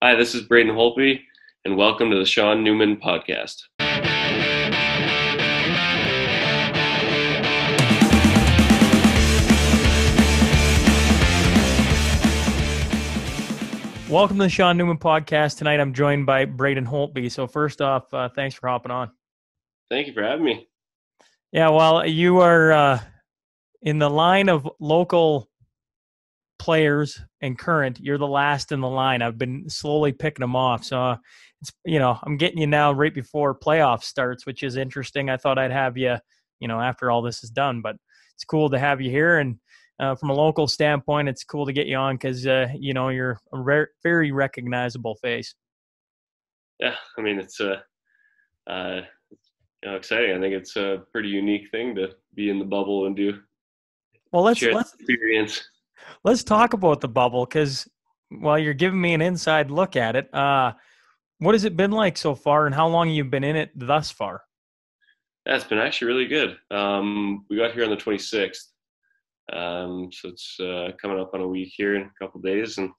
Hi, this is Braden Holtby, and welcome to the Sean Newman podcast. Welcome to the Sean Newman podcast. Tonight I'm joined by Braden Holtby. So first off, thanks for hopping on. Thank you for having me. Yeah, well, you are in the line of local players and current. You're the last in the line. I've been slowly picking them off. So I'm getting you now right before playoff starts, which is interesting. I thought I'd have you, after all this is done, but it's cool to have you here. And from a local standpoint, it's cool to get you on because, you're a very recognizable face. Yeah, I mean it's exciting. I think it's a pretty unique thing to be in the bubble and Well, let's share the let's experience. let's talk about the bubble because while you're giving me an inside look at it, what has it been like so far, and how long have you been in it thus far? Yeah, it's been actually really good. We got here on the 26th, so it's coming up on a week here in a couple of days, and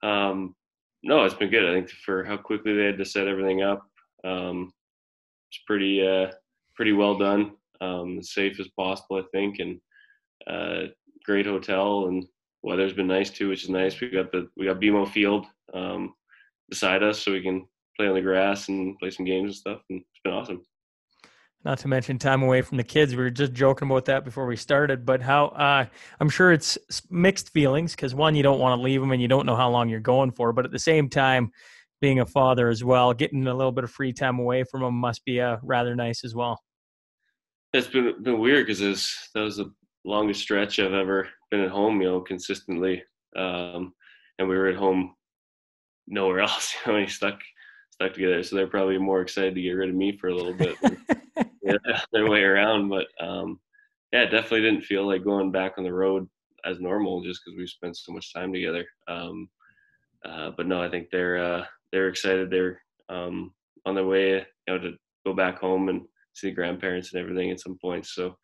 no, it's been good. I think for how quickly they had to set everything up, it's pretty well done, as safe as possible, I think, and great hotel, and weather's been nice too, which is nice. We got BMO Field beside us, so we can play on the grass and play some games and stuff, and it's been awesome. Not to mention time away from the kids. We were just joking about that before we started, but how I'm sure it's mixed feelings because one, you don't want to leave them and you don't know how long you're going for, but at the same time, being a father as well, getting a little bit of free time away from them must be rather nice as well. It's been weird because that was the longest stretch I've ever been at home, consistently, and we were at home nowhere else, stuck together. So they're probably more excited to get rid of me for a little bit. Yeah, their way around. But yeah, it definitely didn't feel like going back on the road as normal just because we spent so much time together. But no, I think they're excited. They're on their way, to go back home and see grandparents and everything at some point. So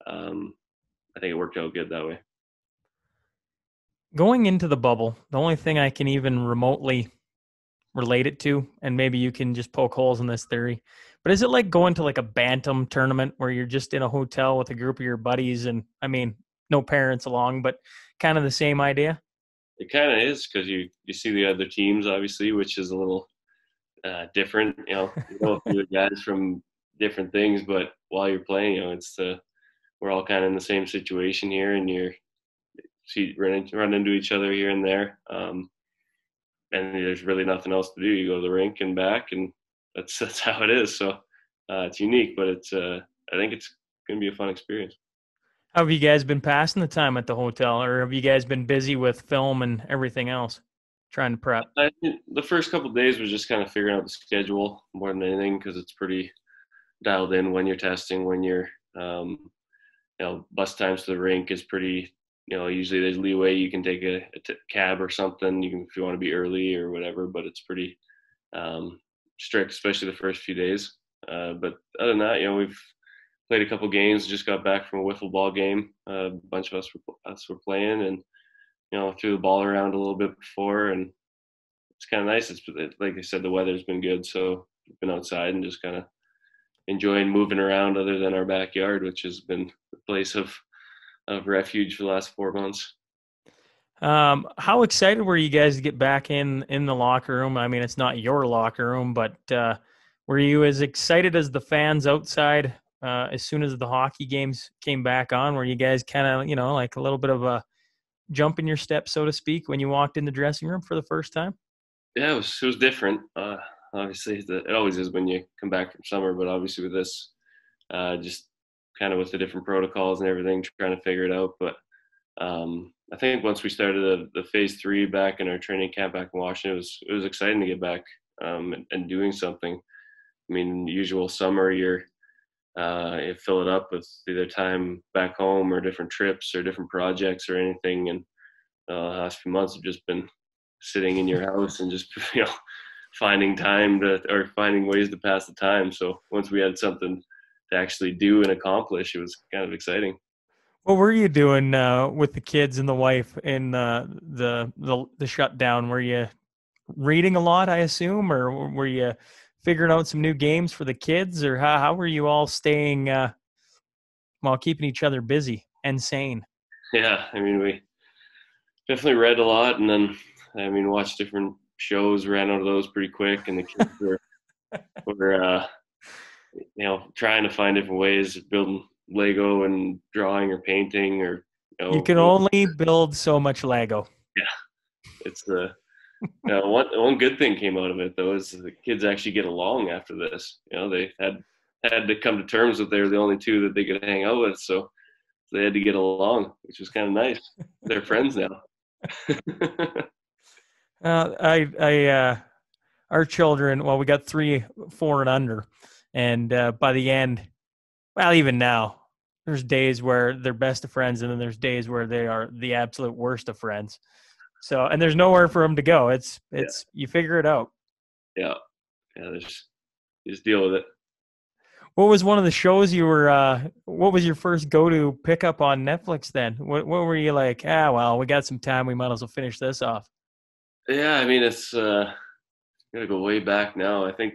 I think it worked out good that way. Going into the bubble, the only thing I can even remotely relate it to, and maybe you can just poke holes in this theory, but is it like going to like a bantam tournament where you're just in a hotel with a group of your buddies and I mean no parents along, but kind of the same idea? It kind of is because you see the other teams obviously, which is a little different. You know a few guys from different things, but while you're playing, we're all kind of in the same situation here, and you're run into each other here and there. And there's really nothing else to do. You go to the rink and back, and that's how it is. So it's unique, but I think it's going to be a fun experience. How have you guys been passing the time at the hotel, or have you guys been busy with film and everything else trying to prep? I think the first couple of days was just kind of figuring out the schedule more than anything because it's pretty dialed in when you're testing, when you're bus times to the rink is pretty. Usually there's leeway. You can take a cab or something. You can if you want to be early or whatever, but it's pretty strict, especially the first few days. But other than that, we've played a couple games. Just got back from a wiffle ball game. A bunch of us were playing, and threw the ball around a little bit before, and it's kind of nice. Like I said, the weather's been good, so we've been outside and just kind of enjoying moving around, other than our backyard, which has been the place of refuge for the last 4 months. How excited were you guys to get back in the locker room? I mean, it's not your locker room, but were you as excited as the fans outside as soon as the hockey games came back on? Were you guys kind of, like a little bit of a jump in your step, so to speak, when you walked in the dressing room for the first time? Yeah, it was different. Obviously, it always is when you come back from summer, but obviously with this, just kind of with the different protocols and everything, trying to figure it out. But I think once we started the phase 3 back in our training camp back in Washington, it was exciting to get back and doing something. I mean, usual summer, you fill it up with either time back home or different trips or different projects or anything. And the last few months have just been sitting in your house and just finding finding ways to pass the time. So once we had something to actually do and accomplish, it was kind of exciting. What were you doing with the kids and the wife in the shutdown? Were you reading a lot, I assume, or were you figuring out some new games for the kids, or how were you all staying while keeping each other busy and sane? Yeah, I mean, we definitely read a lot, and then I mean, watched different shows. Ran out of those pretty quick, and the kids were trying to find different ways of building Lego and drawing or painting or You can only build so much Lego. yeah, it's the one good thing came out of it though is the kids actually get along after this. They had to come to terms that they were the only two that they could hang out with, so they had to get along, which was kind of nice. They're friends now. Our children, well, we got 3, 4 and under, and by the end, well, even now, there's days where they're best of friends, and then there's days where they are the absolute worst of friends. So, and there's nowhere for them to go. It's Yeah. You figure it out. Yeah, just deal with it. What was one of the shows you were? What was your first go-to pickup on Netflix? Then, what were you like? Well, we got some time. We might as well finish this off. Yeah, I mean it's gotta go way back now. I think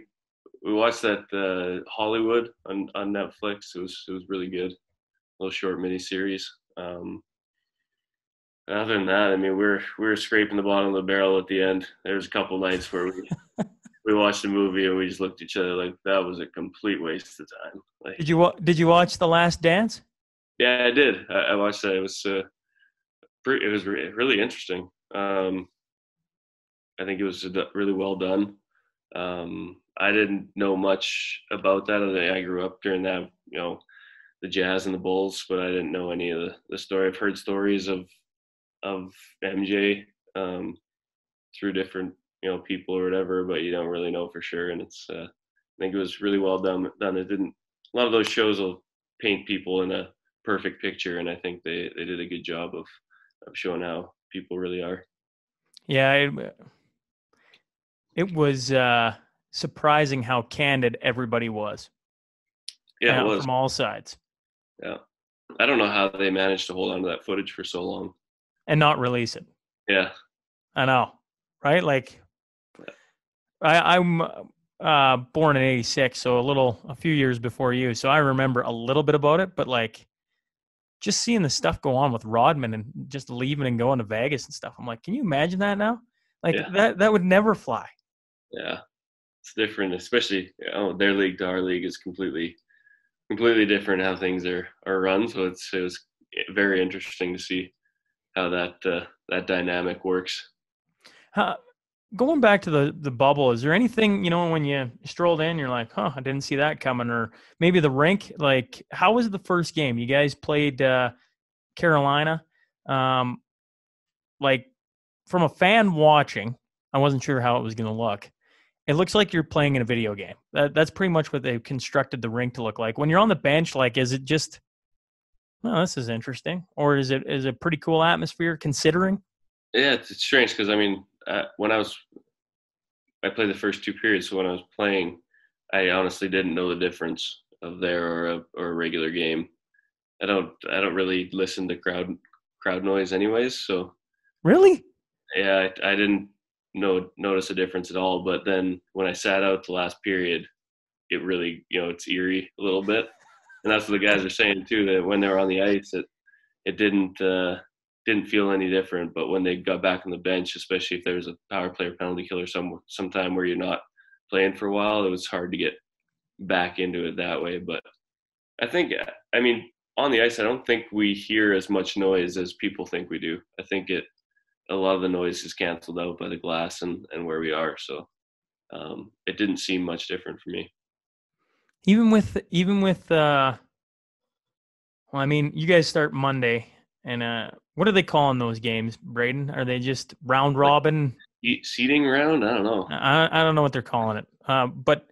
we watched that Hollywood on Netflix. It was really good. A little short mini series. Other than that, I mean, we were scraping the bottom of the barrel at the end. There was a couple nights where we watched a movie and we just looked at each other like that was a complete waste of time. Like, Did you watch The Last Dance? yeah, I did. I watched that. It was really interesting. I think it was really well done. I didn't know much about that. I grew up during that, the Jazz and the Bulls, but I didn't know any of the story. I've heard stories of MJ through different people or whatever, but you don't really know for sure. And I think it was really well done. It didn't. A lot of those shows will paint people in a perfect picture, and I think they did a good job of showing how people really are. Yeah, it was surprising how candid everybody was. Yeah, it was. From all sides. Yeah, I don't know how they managed to hold on to that footage for so long and not release it. Yeah, I know, right? Like, I'm born in '86, so a few years before you. So I remember a little bit about it, but like, just seeing the stuff go on with Rodman and just leaving and going to Vegas and stuff. I'm like, can you imagine that now? Like that would never fly. Yeah, it's different, especially their league to our league is completely different how things are run. So it was very interesting to see how that dynamic works. Going back to the bubble, is there anything, when you strolled in, you're like, I didn't see that coming? Or maybe the rink, like, how was the first game? You guys played Carolina. Like, from a fan watching, I wasn't sure how it was going to look. It looks like you're playing in a video game. That's pretty much what they've constructed the rink to look like. When you're on the bench, like, is it just, this is interesting? Or is it a pretty cool atmosphere considering? Yeah, it's strange because, I mean, when I played the first 2 periods, so when I was playing, I honestly didn't know the difference of there or a regular game. I don't really listen to crowd noise anyways, so really, yeah, I didn't notice a difference at all. But then when I sat out the last period, it really it's eerie a little bit, and that's what the guys are saying too, that when they were on the ice, it didn't feel any different. But when they got back on the bench, especially if there was a power play or penalty kill or sometime where you're not playing for a while, it was hard to get back into it that way. But I think, I mean, on the ice, I don't think we hear as much noise as people think we do. I think a lot of the noise is canceled out by the glass and where we are. So it didn't seem much different for me. Even with well, I mean, you guys start Monday, and what are they calling those games, Braden? Are they just round robin? Seating round? I don't know. I don't know what they're calling it. But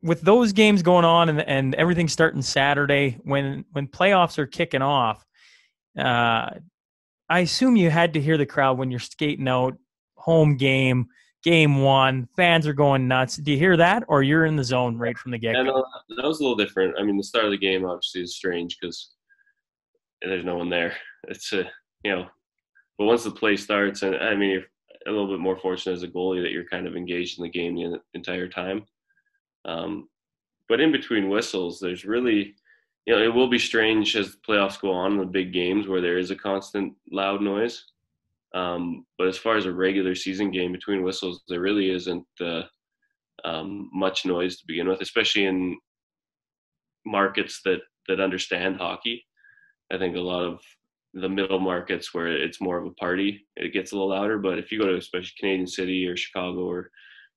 with those games going on and everything starting Saturday, when playoffs are kicking off, I assume you had to hear the crowd when you're skating out, home game, game one, fans are going nuts. Do you hear that, or you're in the zone right from the get-go? Yeah, no, that was a little different. I mean, the start of the game obviously is strange because there's no one there. It's but once the play starts, and I mean, a little bit more fortunate as a goalie that you're kind of engaged in the game the entire time. Um, but in between whistles, there's really, it will be strange as the playoffs go on in the big games where there is a constant loud noise. But as far as a regular season game between whistles, there really isn't much noise to begin with, especially in markets that understand hockey. I think a lot of the middle markets where it's more of a party, it gets a little louder. But if you go to especially Canadian City or Chicago or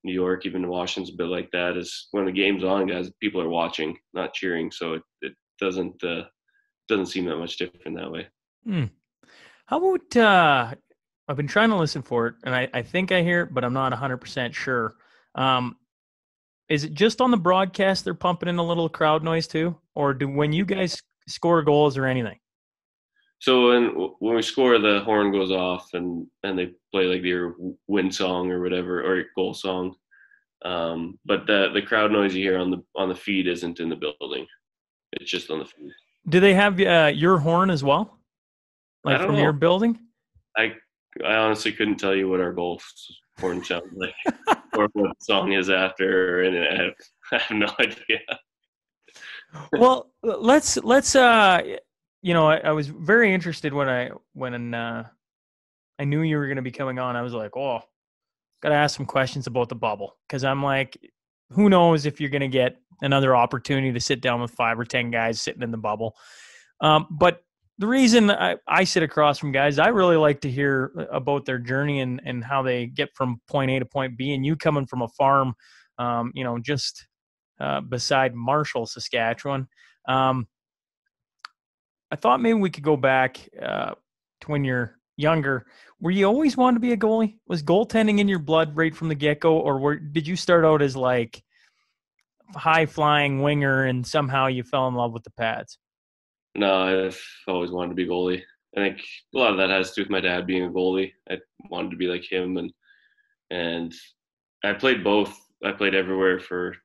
New York, even Washington's a bit like that, is when the game's on, guys, people are watching, not cheering. So it doesn't seem that much different that way. Hmm. How about I've been trying to listen for it, and I think I hear it, but I'm not 100% sure. Um, is it just on the broadcast they're pumping in a little crowd noise too, or do when you guys score goals or anything? So when we score, the horn goes off and they play like their win song or whatever or goal song. But the crowd noise you hear on the feed isn't in the building. It's just on the feed. Do they have your horn as well, I like don't from your know. building? I I honestly couldn't tell you what our goal horn sounds like or what the song is after, and I have no idea. Well, let's I was very interested when I knew you were going to be coming on. I was like, oh, got to ask some questions about the bubble because I'm like, who knows if you're going to get another opportunity to sit down with 5 or 10 guys sitting in the bubble. But the reason I sit across from guys, I really like to hear about their journey and how they get from point A to point B. And you coming from a farm, just beside Marshall, Saskatchewan. Um, I thought maybe we could go back to when you're younger. Were you always wanted to be a goalie? Was goaltending in your blood right from the get-go, or did you start out as like high-flying winger and somehow you fell in love with the pads? No, I've always wanted to be a goalie. I think a lot of that has to do with my dad being a goalie. I wanted to be like him, and I played both. I played everywhere for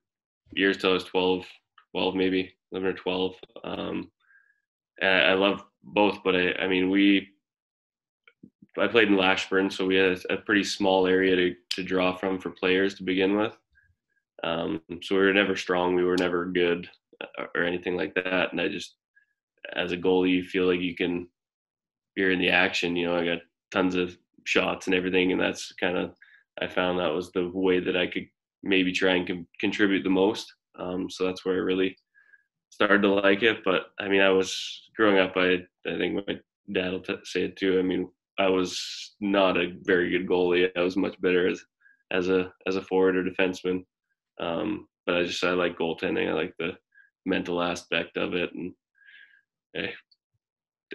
years till I was 12 maybe 11 or 12. And I love both, but I mean, I played in Lashburn, so we had a pretty small area to draw from for players to begin with. So we were never strong, we were never good or anything like that. And I just, as a goalie, you feel like you're in the action. I got tons of shots and everything, and that's kind of, I found that was the way that I could maybe try and contribute the most. So that's where I really started to like it. But I mean, I was growing up. I think my dad will say it too. I mean, I was not a very good goalie. I was much better as a forward or defenseman. But I like goaltending. I like the mental aspect of it. And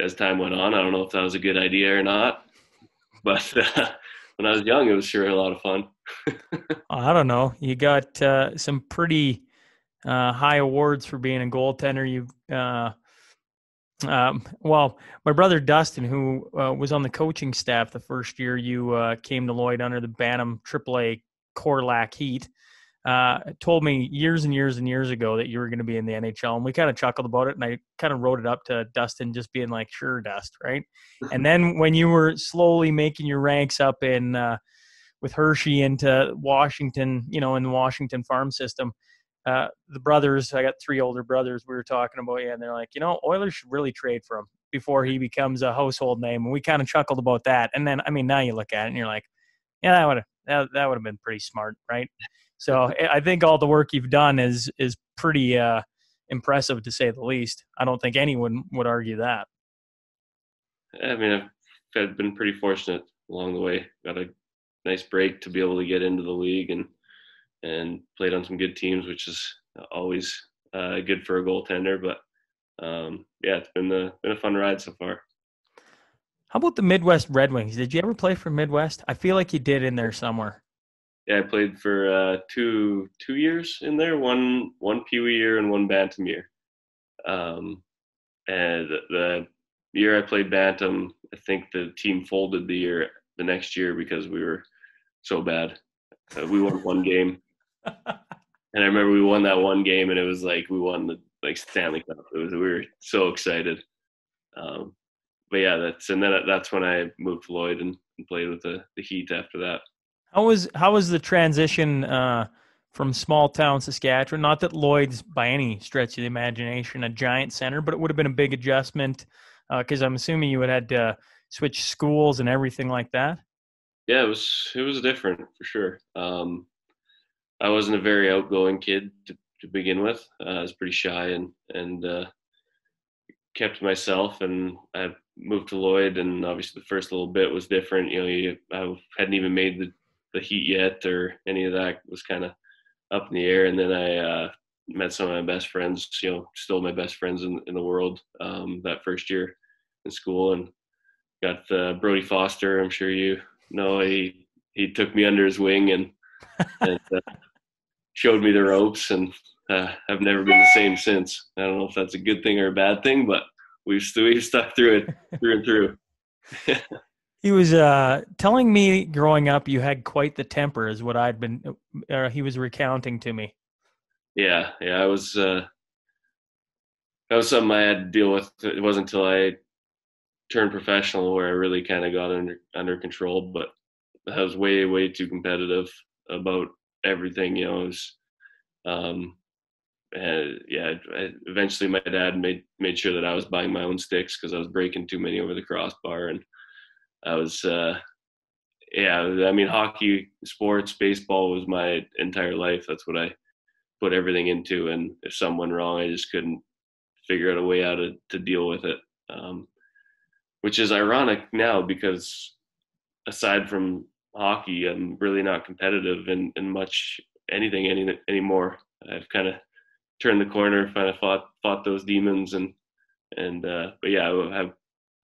as time went on, I don't know if that was a good idea or not. But when I was young, it was sure a lot of fun. I don't know. You got some pretty high awards for being a goaltender. Well, my brother Dustin, who was on the coaching staff the first year you came to Lloyd under the Bantam AAA Corlac Heat, told me years and years and years ago that you were going to be in the NHL. And we kind of chuckled about it. And I kind of wrote it up to Dustin just being like, sure, Dust, right? And then when you were slowly making your ranks up in with Hershey into Washington, in the Washington farm system, the brothers, I got 3 older brothers, we were talking about you, and they're like, Oilers should really trade for him before he becomes a household name. And we kind of chuckled about that. And then, I mean, now you look at it and you're like, yeah, that would have been pretty smart, right? So I think all the work you've done is pretty impressive, to say the least. I don't think anyone would argue that. I mean, I've been pretty fortunate along the way. Got a nice break to be able to get into the league and played on some good teams, which is always good for a goaltender. But yeah, it's been a fun ride so far. How about the Midwest Red Wings? Did you ever play for Midwest? I feel like you did in there somewhere. Yeah, I played for 2 years in there, one Pee Wee year and one Bantam year. And the year I played Bantam, I think the team folded the next year because we were so bad. We won one game, and I remember we won that one game, and it was like we won the Stanley Cup. We were so excited. But yeah, that's when I moved to Lloyd, and and played with the Heat after that. How was the transition from small town Saskatchewan? Not that Lloyd's by any stretch of the imagination a giant center, but it would have been a big adjustment because I'm assuming you would had to switch schools and everything like that. Yeah, it was different for sure. I wasn't a very outgoing kid to begin with. I was pretty shy and kept to myself. And I moved to Lloyd, and obviously the first little bit was different. I hadn't even made the Heat yet, or any of that was kind of up in the air. And then I met some of my best friends. Still my best friends in the world that first year in school, and got Brody Foster. I'm sure you know he took me under his wing and showed me the ropes, and I've never been the same since. I don't know if that's a good thing or a bad thing, but we've stuck through it through and through. He was telling me growing up you had quite the temper, is what he was recounting to me. Yeah, I was. That was something I had to deal with. It wasn't until I turned professional where I really kind of got under control. But I was way too competitive about everything. It was, and yeah. Eventually, my dad made sure that I was buying my own sticks because I was breaking too many over the crossbar, and I was. Yeah, I mean, hockey, sports, baseball was my entire life. That's what I put everything into, and if something went wrong, I just couldn't figure out a way out to deal with it. Which is ironic now because aside from hockey, I'm really not competitive in much anything anymore. I've kind of turned the corner, kind of fought those demons, and but yeah,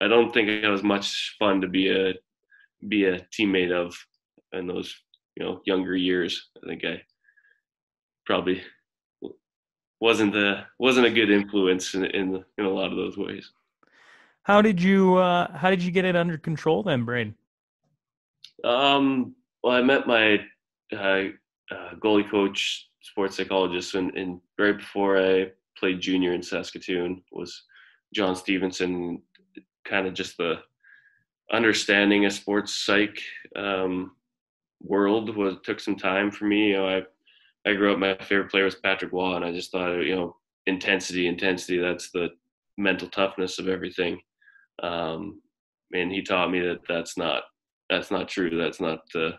I don't think it was much fun to be a teammate of in those younger years. I think I probably wasn't a good influence in a lot of those ways. How did you get it under control then, Braden? Well, I met my uh, goalie coach, sports psychologist, and right before I played junior in Saskatoon was John Stevenson. Kind of just the understanding a sports psych world took some time for me. I grew up. My favorite player was Patrick Waugh, and I just thought, intensity. That's the mental toughness of everything. Um, and he taught me that that's not true. That's not the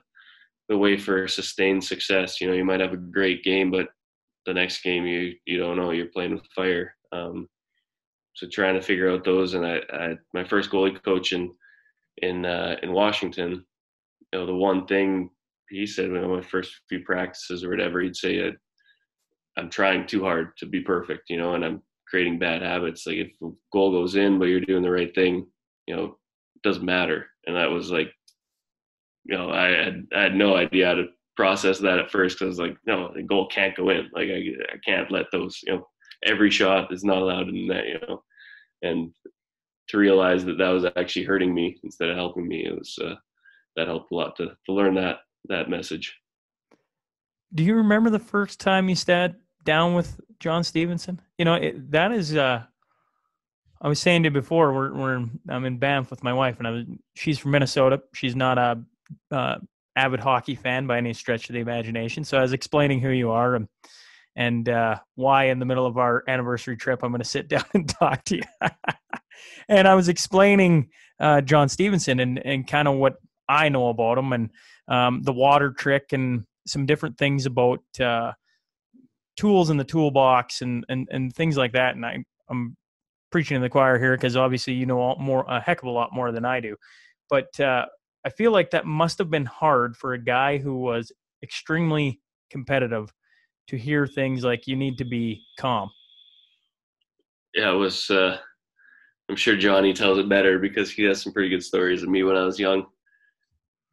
way for sustained success. You might have a great game, but the next game you don't know. You're playing with fire. So trying to figure out those, and I my first goalie coach in Washington. The one thing he said when my first few practices or whatever, he'd say, I'm trying too hard to be perfect, and I'm creating bad habits. Like if a goal goes in, but you're doing the right thing, it doesn't matter. And that was like, I had no idea how to process that at first because like, no, the goal can't go in. Like I can't let those, every shot is not allowed in the net, and to realize that was actually hurting me instead of helping me, it was, that helped a lot to learn that message. Do you remember the first time you sat down with John Stevenson? That is. I was saying to you before, I'm in Banff with my wife, and she's from Minnesota. She's not a avid hockey fan by any stretch of the imagination. So I was explaining who you are and why in the middle of our anniversary trip I'm going to sit down and talk to you. And I was explaining John Stevenson and kind of what I know about him and the water trick and some different things about tools in the toolbox and things like that. And I'm preaching to the choir here because obviously you know a heck of a lot more than I do. But I feel like that must have been hard for a guy who was extremely competitive to hear things like you need to be calm. Yeah, it was. I'm sure Johnny tells it better because he has some pretty good stories of me when I was young.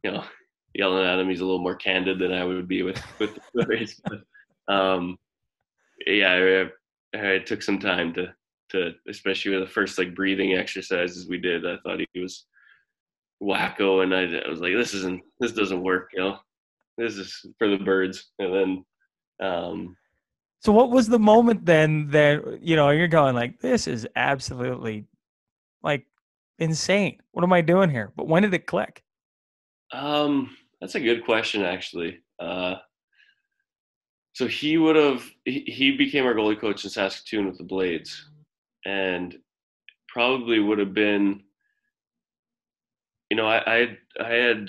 You know, Yelling at him, he's a little more candid than I would be with the stories. But, yeah, I took some time to especially with the first like breathing exercises we did. I thought he was wacko, and I was like, this doesn't work. This is for the birds. And then So what was the moment then that, you're going like, this is absolutely like insane. What am I doing here? But when did it click? That's a good question, actually. So he became our goalie coach in Saskatoon with the Blades, and probably would have been, I had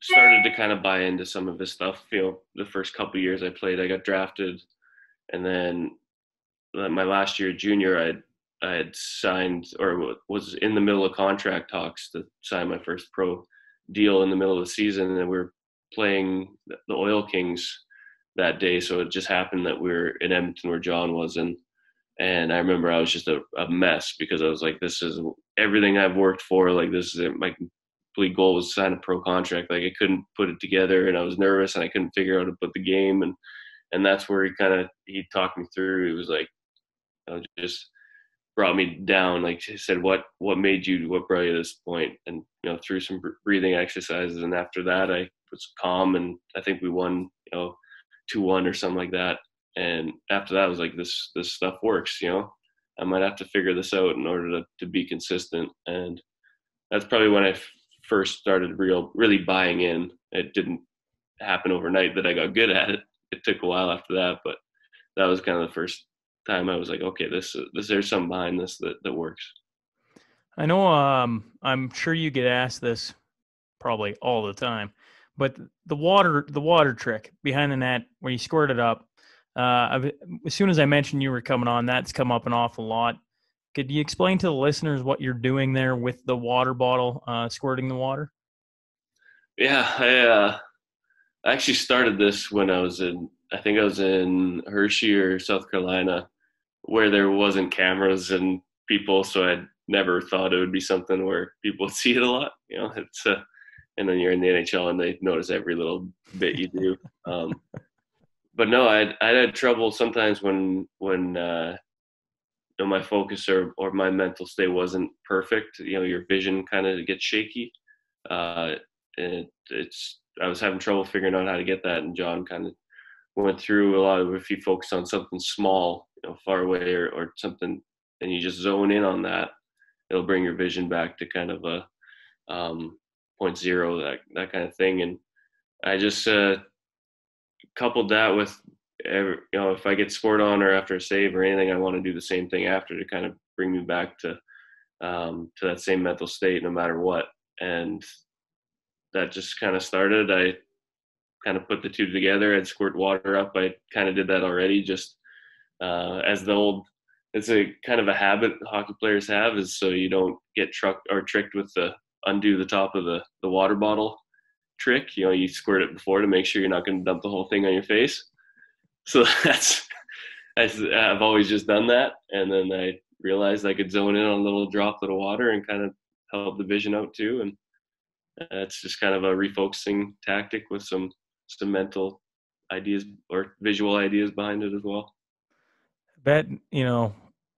started to kind of buy into some of his stuff. The first couple of years I played, I got drafted, and then my last year junior, I had signed or was in the middle of contract talks to sign my first pro deal in the middle of the season, and we were playing the Oil Kings that day. So it just happened that we were in Edmonton where John was, and I remember I was just a mess because I was like, this is everything I've worked for. Like, this is it. My complete goal was to sign a pro contract. Like, I couldn't put it together, and I was nervous, and I couldn't figure out how to put the game, and that's where he talked me through. He was like, just brought me down. Like, he said, what brought you to this point? And through some breathing exercises, and after that, I was calm, and I think we won, 2-1 or something like that. And after that, I was like, this stuff works. I might have to figure this out in order to be consistent. And that's probably when I first started really buying in. It didn't happen overnight that I got good at it. It took a while after that, but that was kind of the first time I was like, okay, this there's something behind this that works. I know. I'm sure you get asked this probably all the time, but the water trick behind the net where you squirt it up. As soon as I mentioned you were coming on, that's come up an awful lot. Could you explain to the listeners what you're doing there with the water bottle, squirting the water? Yeah, I actually started this when I think I was in Hershey or South Carolina, where there wasn't cameras and people, so I never thought it would be something where people would see it a lot. It's and then you're in the NHL and they notice every little bit you do. But no, I had trouble sometimes when my focus or my mental state wasn't perfect. Your vision kind of gets shaky. Uh, I was having trouble figuring out how to get that, and John kind of went through a lot of, if you focus on something small, far away or something, and you just zone in on that, it'll bring your vision back to kind of a point zero, that kind of thing. And I just coupled that with, if I get scored on or after a save or anything, I want to do the same thing after to kind of bring me back to that same mental state no matter what. And that just kind of started. I kind of put the two together. I'd squirt water up. I kind of did that already, just as it's a kind of a habit hockey players have, is so you don't get tricked with the undo the top of the water bottle trick. You squirt it before to make sure you're not going to dump the whole thing on your face. So I've always just done that. And then I realized I could zone in on a little droplet of water and kind of help the vision out too. And it's just kind of a refocusing tactic with some mental ideas or visual ideas behind it as well. I bet,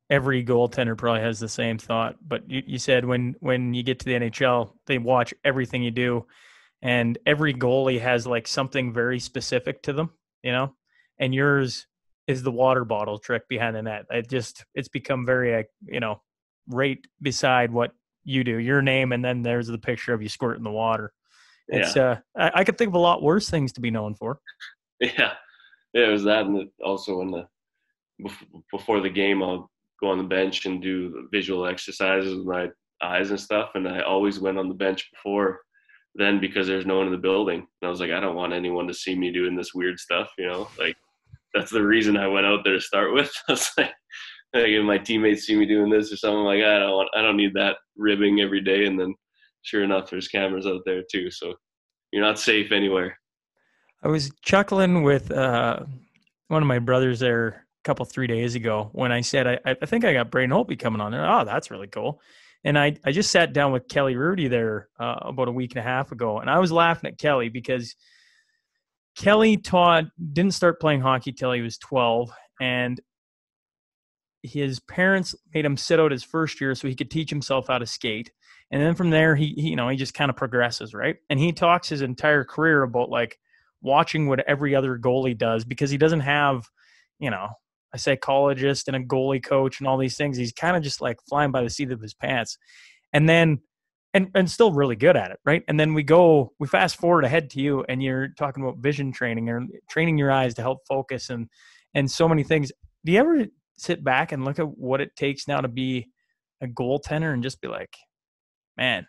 every goaltender probably has the same thought, but you said when you get to the NHL, they watch everything you do, and every goalie has like something very specific to them, and yours is the water bottle trick behind the net. It's become very, right beside what you do, your name, and then there's the picture of you squirting the water. It's Yeah. I could think of a lot worse things to be known for. Yeah. Yeah. It was that. And also before the game, I'll go on the bench and do visual exercises with my eyes and stuff. And I always went on the bench before then because there's no one in the building. And I was like, I don't want anyone to see me doing this weird stuff, like that's the reason I went out there to start with. I was like if my teammates see me doing this or something, like I don't need that ribbing every day. And then sure enough, there's cameras out there too. So you're not safe anywhere. I was chuckling with one of my brothers there a couple 3 days ago when I said I think I got Braden Holtby coming on there. Oh, that's really cool. And I just sat down with Kelly Rudy there about a week and a half ago, and I was laughing at Kelly because Kelly didn't start playing hockey till he was 12, and his parents made him sit out his first year so he could teach himself how to skate. And then from there, he just kind of progresses, right? And he talks his entire career about like watching what every other goalie does because he doesn't have, a psychologist and a goalie coach and all these things. He's kind of just like flying by the seat of his pants. And then and still really good at it, right? And then we fast forward ahead to you, and you're talking about vision training or training your eyes to help focus and so many things. Do you ever sit back and look at what it takes now to be a goaltender and just be like, man,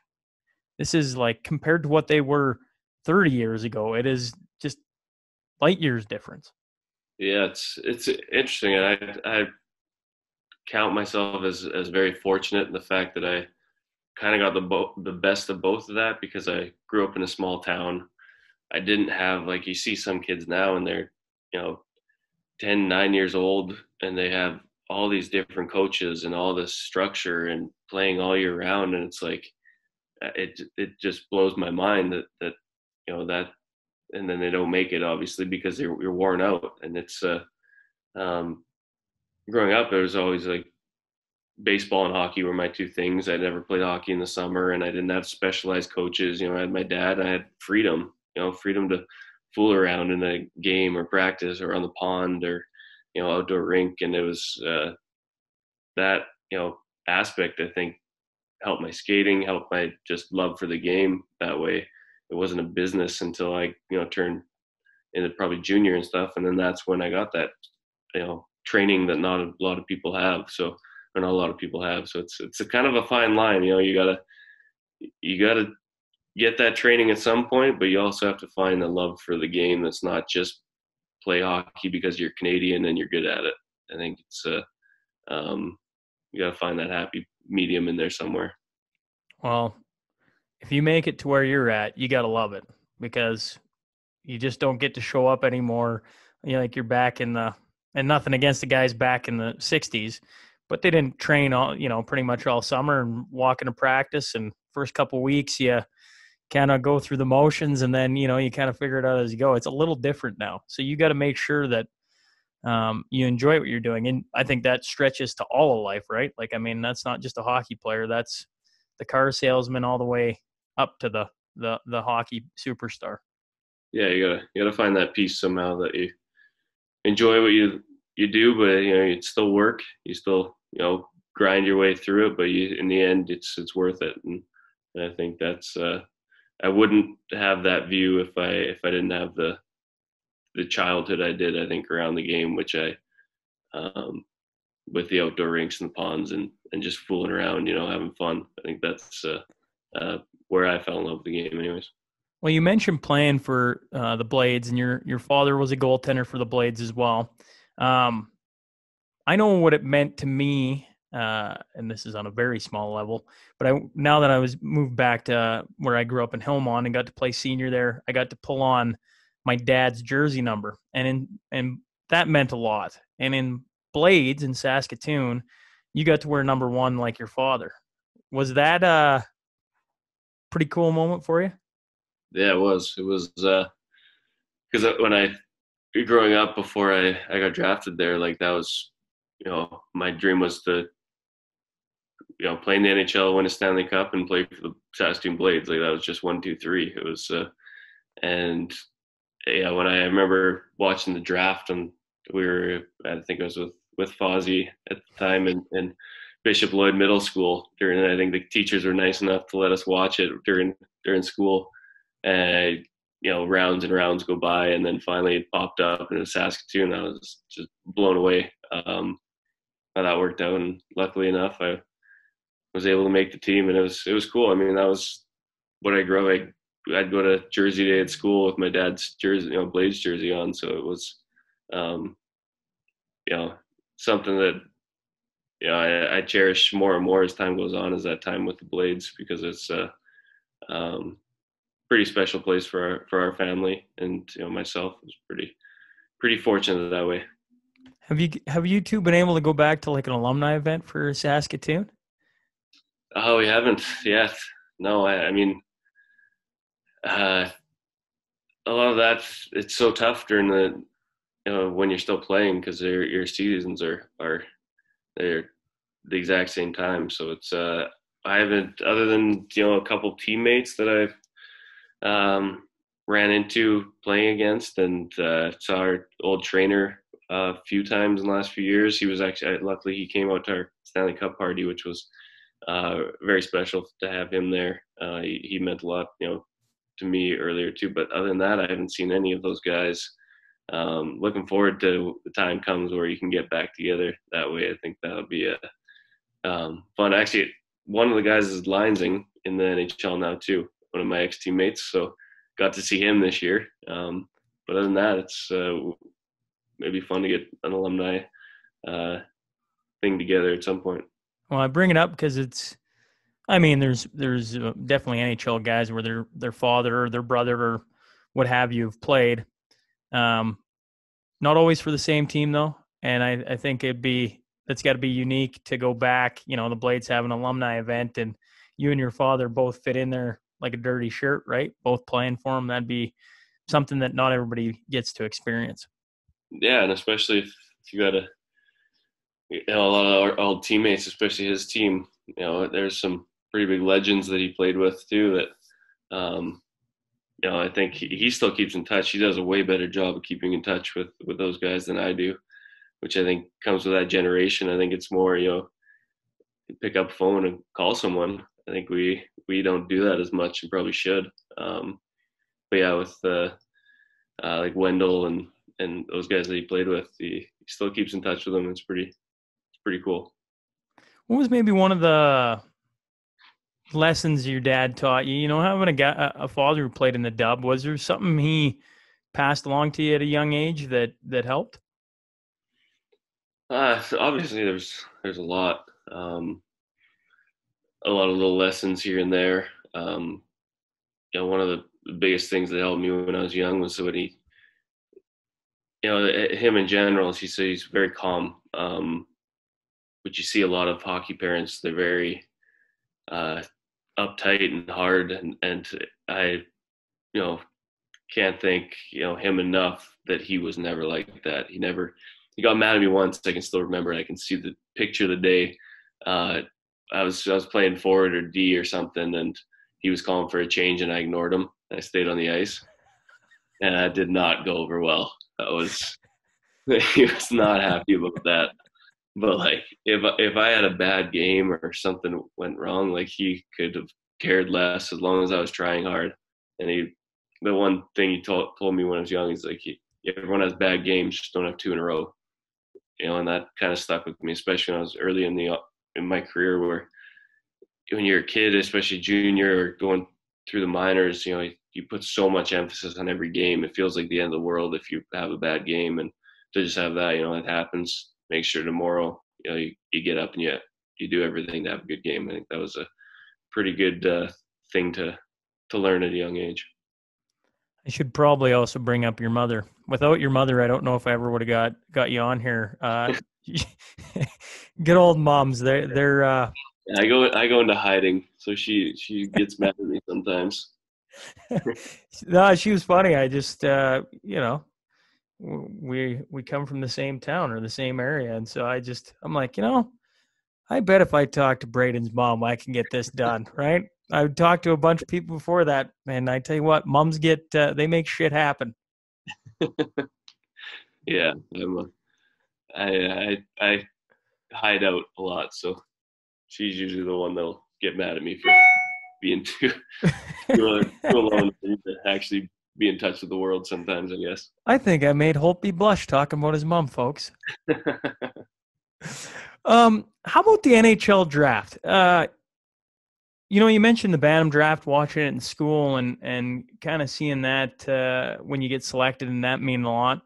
this is like compared to what they were 30 years ago, it is just light years difference. Yeah, it's interesting, and I count myself as very fortunate in the fact that I kind of got the best of both of that because I grew up in a small town. I didn't have, like, you see some kids now and they're, you know, 10, 9 years old, and they have all these different coaches and all this structure and playing all year round, and it's like it just blows my mind that you know that, and then they don't make it obviously because you're worn out, and it's um, growing up it was always like baseball and hockey were my two things. I never played hockey in the summer, and I didn't have specialized coaches. You know, I had my dad. I had freedom. You know, freedom to fool around in a game or practice or on the pond or, you know, outdoor rink, and it was that, you know, aspect I think helped my skating, helped my just love for the game that way. It wasn't a business until I, you know, turned into probably junior and stuff, and then that's when I got that, you know, training that not a lot of people have. So, or not a lot of people have. So it's a kind of a fine line. You know, you gotta get that training at some point, but you also have to find a love for the game that's not just play hockey because you're Canadian and you're good at it. I think it's um, you got to find that happy medium in there somewhere. Well, if you make it to where you're at, you got to love it because you just don't get to show up anymore. You know, like you're back in the, and nothing against the guys back in the 60s, but they didn't train all, you know, pretty much all summer and walk into practice. And first couple of weeks, you kind of go through the motions and then, you know, you kind of figure it out as you go. It's a little different now. So you got to make sure that you enjoy what you're doing. And I think that stretches to all of life, right? Like, I mean, that's not just a hockey player. That's the car salesman all the way up to the hockey superstar. Yeah, you gotta find that piece somehow that you enjoy what you do, but you know it's still work. You still, you know, grind your way through it, but you, in the end, it's worth it. And I think that's I wouldn't have that view if I didn't have the childhood I did. I think around the game, which I um, with the outdoor rinks and the ponds and just fooling around, you know, having fun. I think that's where I fell in love with the game, anyways. Well, you mentioned playing for the Blades, and your father was a goaltender for the Blades as well. Um, I know what it meant to me, and this is on a very small level. But now that I was moved back to where I grew up in Hillmont and got to play senior there, I got to pull on my dad's jersey number, and that meant a lot. And in Blades in Saskatoon, you got to wear number one like your father. Was that a pretty cool moment for you? Yeah, it was. It was because when I growing up before I got drafted there, like that was, you know, my dream was to, you know, play in the NHL, win a Stanley Cup, and play for the Saskatoon Blades. Like that was just one, two, three. It was and yeah, when I remember watching the draft, and we were, I think I was with Fozzie at the time, and Bishop Lloyd Middle School during. I think the teachers were nice enough to let us watch it during school, and you know, rounds and rounds go by, and then finally it popped up in Saskatoon. I was just blown away how that worked out, and luckily enough, I was able to make the team, and it was cool. I mean, that was what I grew up. I'd go to Jersey Day at school with my dad's jersey, you know, Blades jersey on. So it was, um, you know, something that, you know, I cherish more and more as time goes on, as that time with the Blades, because it's a pretty special place for our family, and you know, myself was pretty fortunate that way. Have you two been able to go back to like an alumni event for Saskatoon? Oh, we haven't yet. No, I mean, uh, a lot of that, it's so tough during the, you know, when you're still playing, because your seasons are they're the exact same time. So it's I haven't, other than, you know, a couple teammates that I've ran into playing against, and saw our old trainer a few times in the last few years. He was actually, luckily he came out to our Stanley Cup party, which was very special to have him there. He meant a lot, to me earlier too. But other than that, I haven't seen any of those guys. Looking forward to the time comes where you can get back together that way. I think that would be fun. Actually, one of the guys is linesing in the NHL now too. One of my ex teammates, so got to see him this year. But other than that, it's maybe fun to get an alumni thing together at some point. Well, I bring it up because there's definitely NHL guys where their father or their brother or what have you have played. Not always for the same team though, and I think that's got to be unique to go back. The Blades have an alumni event, and you and your father both fit in there like a dirty shirt, right? Both playing for him. That'd be something that not everybody gets to experience. Yeah, and especially if you got a lot of our old teammates, especially his team. There's some pretty big legends that he played with too. That I think he still keeps in touch. He does a way better job of keeping in touch with those guys than I do, which I think comes with that generation. I think it's more pick up a phone and call someone. I think we don't do that as much and probably should. But yeah, with like Wendell and those guys that he played with, he still keeps in touch with them. It's pretty cool. What was maybe one of the lessons your dad taught you? Having a father who played in the Dub, was there something he passed along to you at a young age that helped? So obviously, there's a lot, a lot of little lessons here and there. One of the biggest things that helped me when I was young was when he, him in general, he's very calm. But you see a lot of hockey parents; they're very uptight and hard, and I, can't thank him enough that he was never like that. He got mad at me once. I can still remember it. I can see the picture of the day. I was playing forward or D or something, and he was calling for a change, and I ignored him. I stayed on the ice, and that did not go over well. He was not happy about that. But like, if I had a bad game or something went wrong, like he could have cared less as long as I was trying hard. And the one thing he told me when I was young is like, everyone has bad games, just don't have two in a row. And that kind of stuck with me, especially when I was early in my career, where when you're a kid, especially junior or going through the minors, you put so much emphasis on every game. It feels like the end of the world if you have a bad game, and to just have that, it happens. Make sure tomorrow, you get up and you do everything to have a good game. I think that was a pretty good thing to learn at a young age. I should probably also bring up your mother. Without your mother, I don't know if I ever would have got you on here. Good old moms. They're I go into hiding, so she gets mad at me sometimes. No, she was funny. I just we come from the same town or the same area, and so I'm like, I bet if I talk to Braden's mom, I can get this done, right? I've talked to a bunch of people before that, and I tell you what, moms they make shit happen. Yeah, I hide out a lot, so she's usually the one that'll get mad at me for being too alone to actually be in touch with the world sometimes, I guess. I think I made Holtby blush talking about his mom, folks. How about the NHL draft? You mentioned the Bantam draft, watching it in school and kind of seeing that when you get selected, and that mean a lot.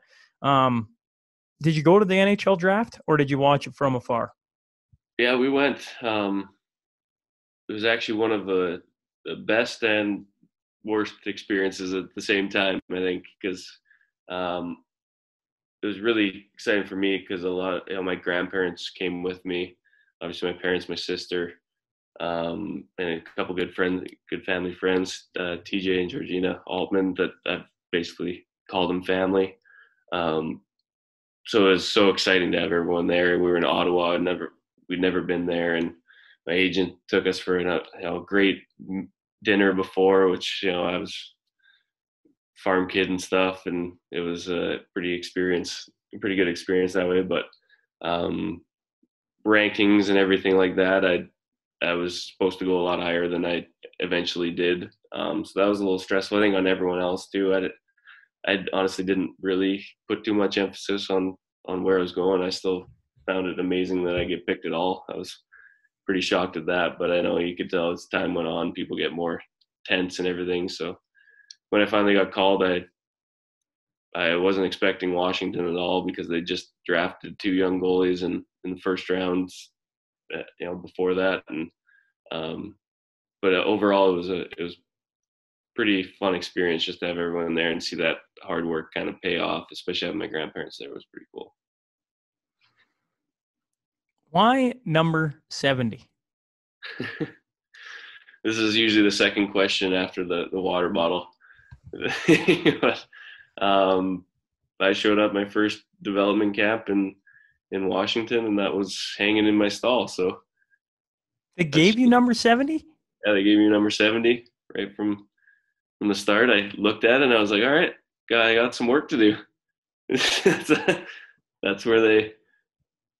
Did you go to the NHL draft, or did you watch it from afar? Yeah, we went. It was actually one of the best and worst experiences at the same time, I think, because it was really exciting for me because a lot of my grandparents came with me. Obviously, my parents, my sister, and a couple good family friends, TJ and Georgina Altman, that I've basically called them family. So it was so exciting to have everyone there. We were in Ottawa, we'd never been there, and my agent took us for a great dinner before, which I was farm kid and stuff, and it was a pretty good experience that way. But rankings and everything like that, I was supposed to go a lot higher than I eventually did. So that was a little stressful, I think, on everyone else too. I honestly didn't really put too much emphasis on where I was going. I still found it amazing that I get picked at all. I was pretty shocked at that, but I know you could tell as time went on, people get more tense and everything. So when I finally got called, I wasn't expecting Washington at all because they just drafted 2 young goalies in the first rounds, before that, and um, but overall it was pretty fun experience just to have everyone there and see that hard work kind of pay off, especially having my grandparents there was pretty cool. Why number 70? This is usually the second question after the water bottle. But, I showed up my first development camp in Washington, and that was hanging in my stall. So They gave you number 70? yeah, they gave me number 70 right from the start. I looked at it and I was like, all right, I got some work to do. that's where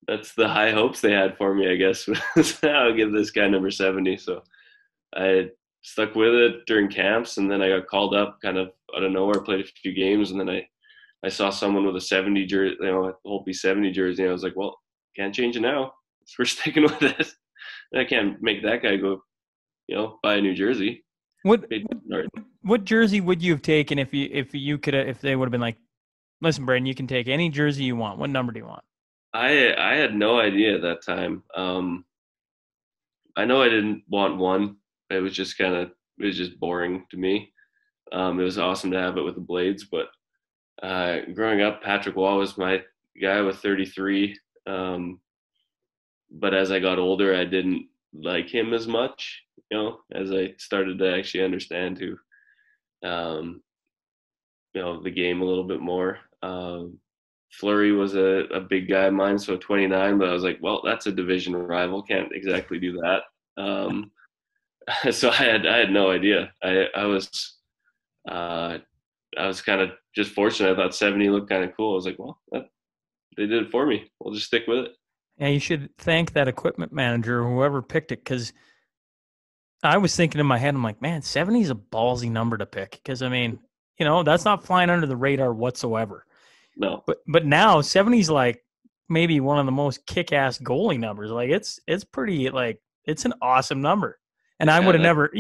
that's the high hopes they had for me, I guess. I'll give this guy number 70. So I stuck with it during camps, and then I got called up kind of out of nowhere, played a few games, and then I saw someone with a 70 jersey, a Holtby 70 jersey, and I was like, well, can't change it now. So we're sticking with it. And I can't make that guy go, buy a new jersey. What jersey would you have taken if they would have been like, listen, Braden, you can take any jersey you want. What number do you want? I had no idea at that time. I know I didn't want one. It was just boring to me. It was awesome to have it with the Blades, but growing up, Patrick Wall was my guy with 33. But as I got older, I didn't like him as much, as I started to actually understand the game a little bit more. Fleury was a big guy of mine, so 29, but I was like, well, that's a division rival. Can't exactly do that. So I had no idea. I was kind of just fortunate. I thought 70 looked kind of cool. I was like, well, they did it for me. We'll just stick with it. Yeah, you should thank that equipment manager or whoever picked it, because I was thinking in my head, I'm like, man, 70 is a ballsy number to pick, because, I mean, that's not flying under the radar whatsoever. No. But now 70 is like maybe one of the most kick-ass goalie numbers. Like it's pretty, like, it's an awesome number. And I would have never,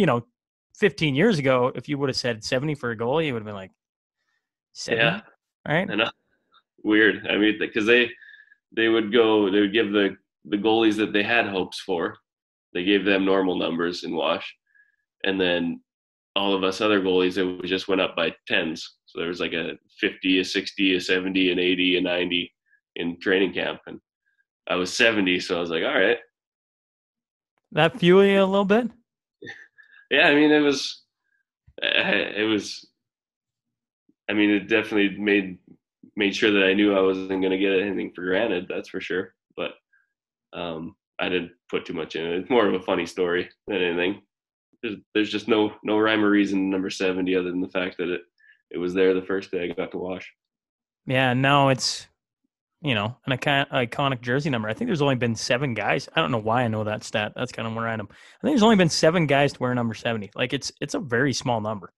15 years ago, if you would have said 70 for a goalie, you would have been like, 70? Yeah. Right? I know. Weird. I mean, because they would give the goalies that they had hopes for, they gave them normal numbers in Wash. And then all of us other goalies, it just went up by tens. So there was like a 50, a 60, a 70, an 80, a 90 in training camp. And I was 70, so I was like, all right. That fuel you a little bit? Yeah, I mean, it definitely made sure that I knew I wasn't going to get anything for granted, that's for sure. But I didn't put too much in it. It's more of a funny story than anything. There's just no rhyme or reason number 70 other than the fact that it was there the first day I got to Wash. Yeah, no, it's, an iconic jersey number. I think there's only been 7 guys. I don't know why I know that stat. That's kind of random. I think there's only been 7 guys to wear number 70. Like it's a very small number.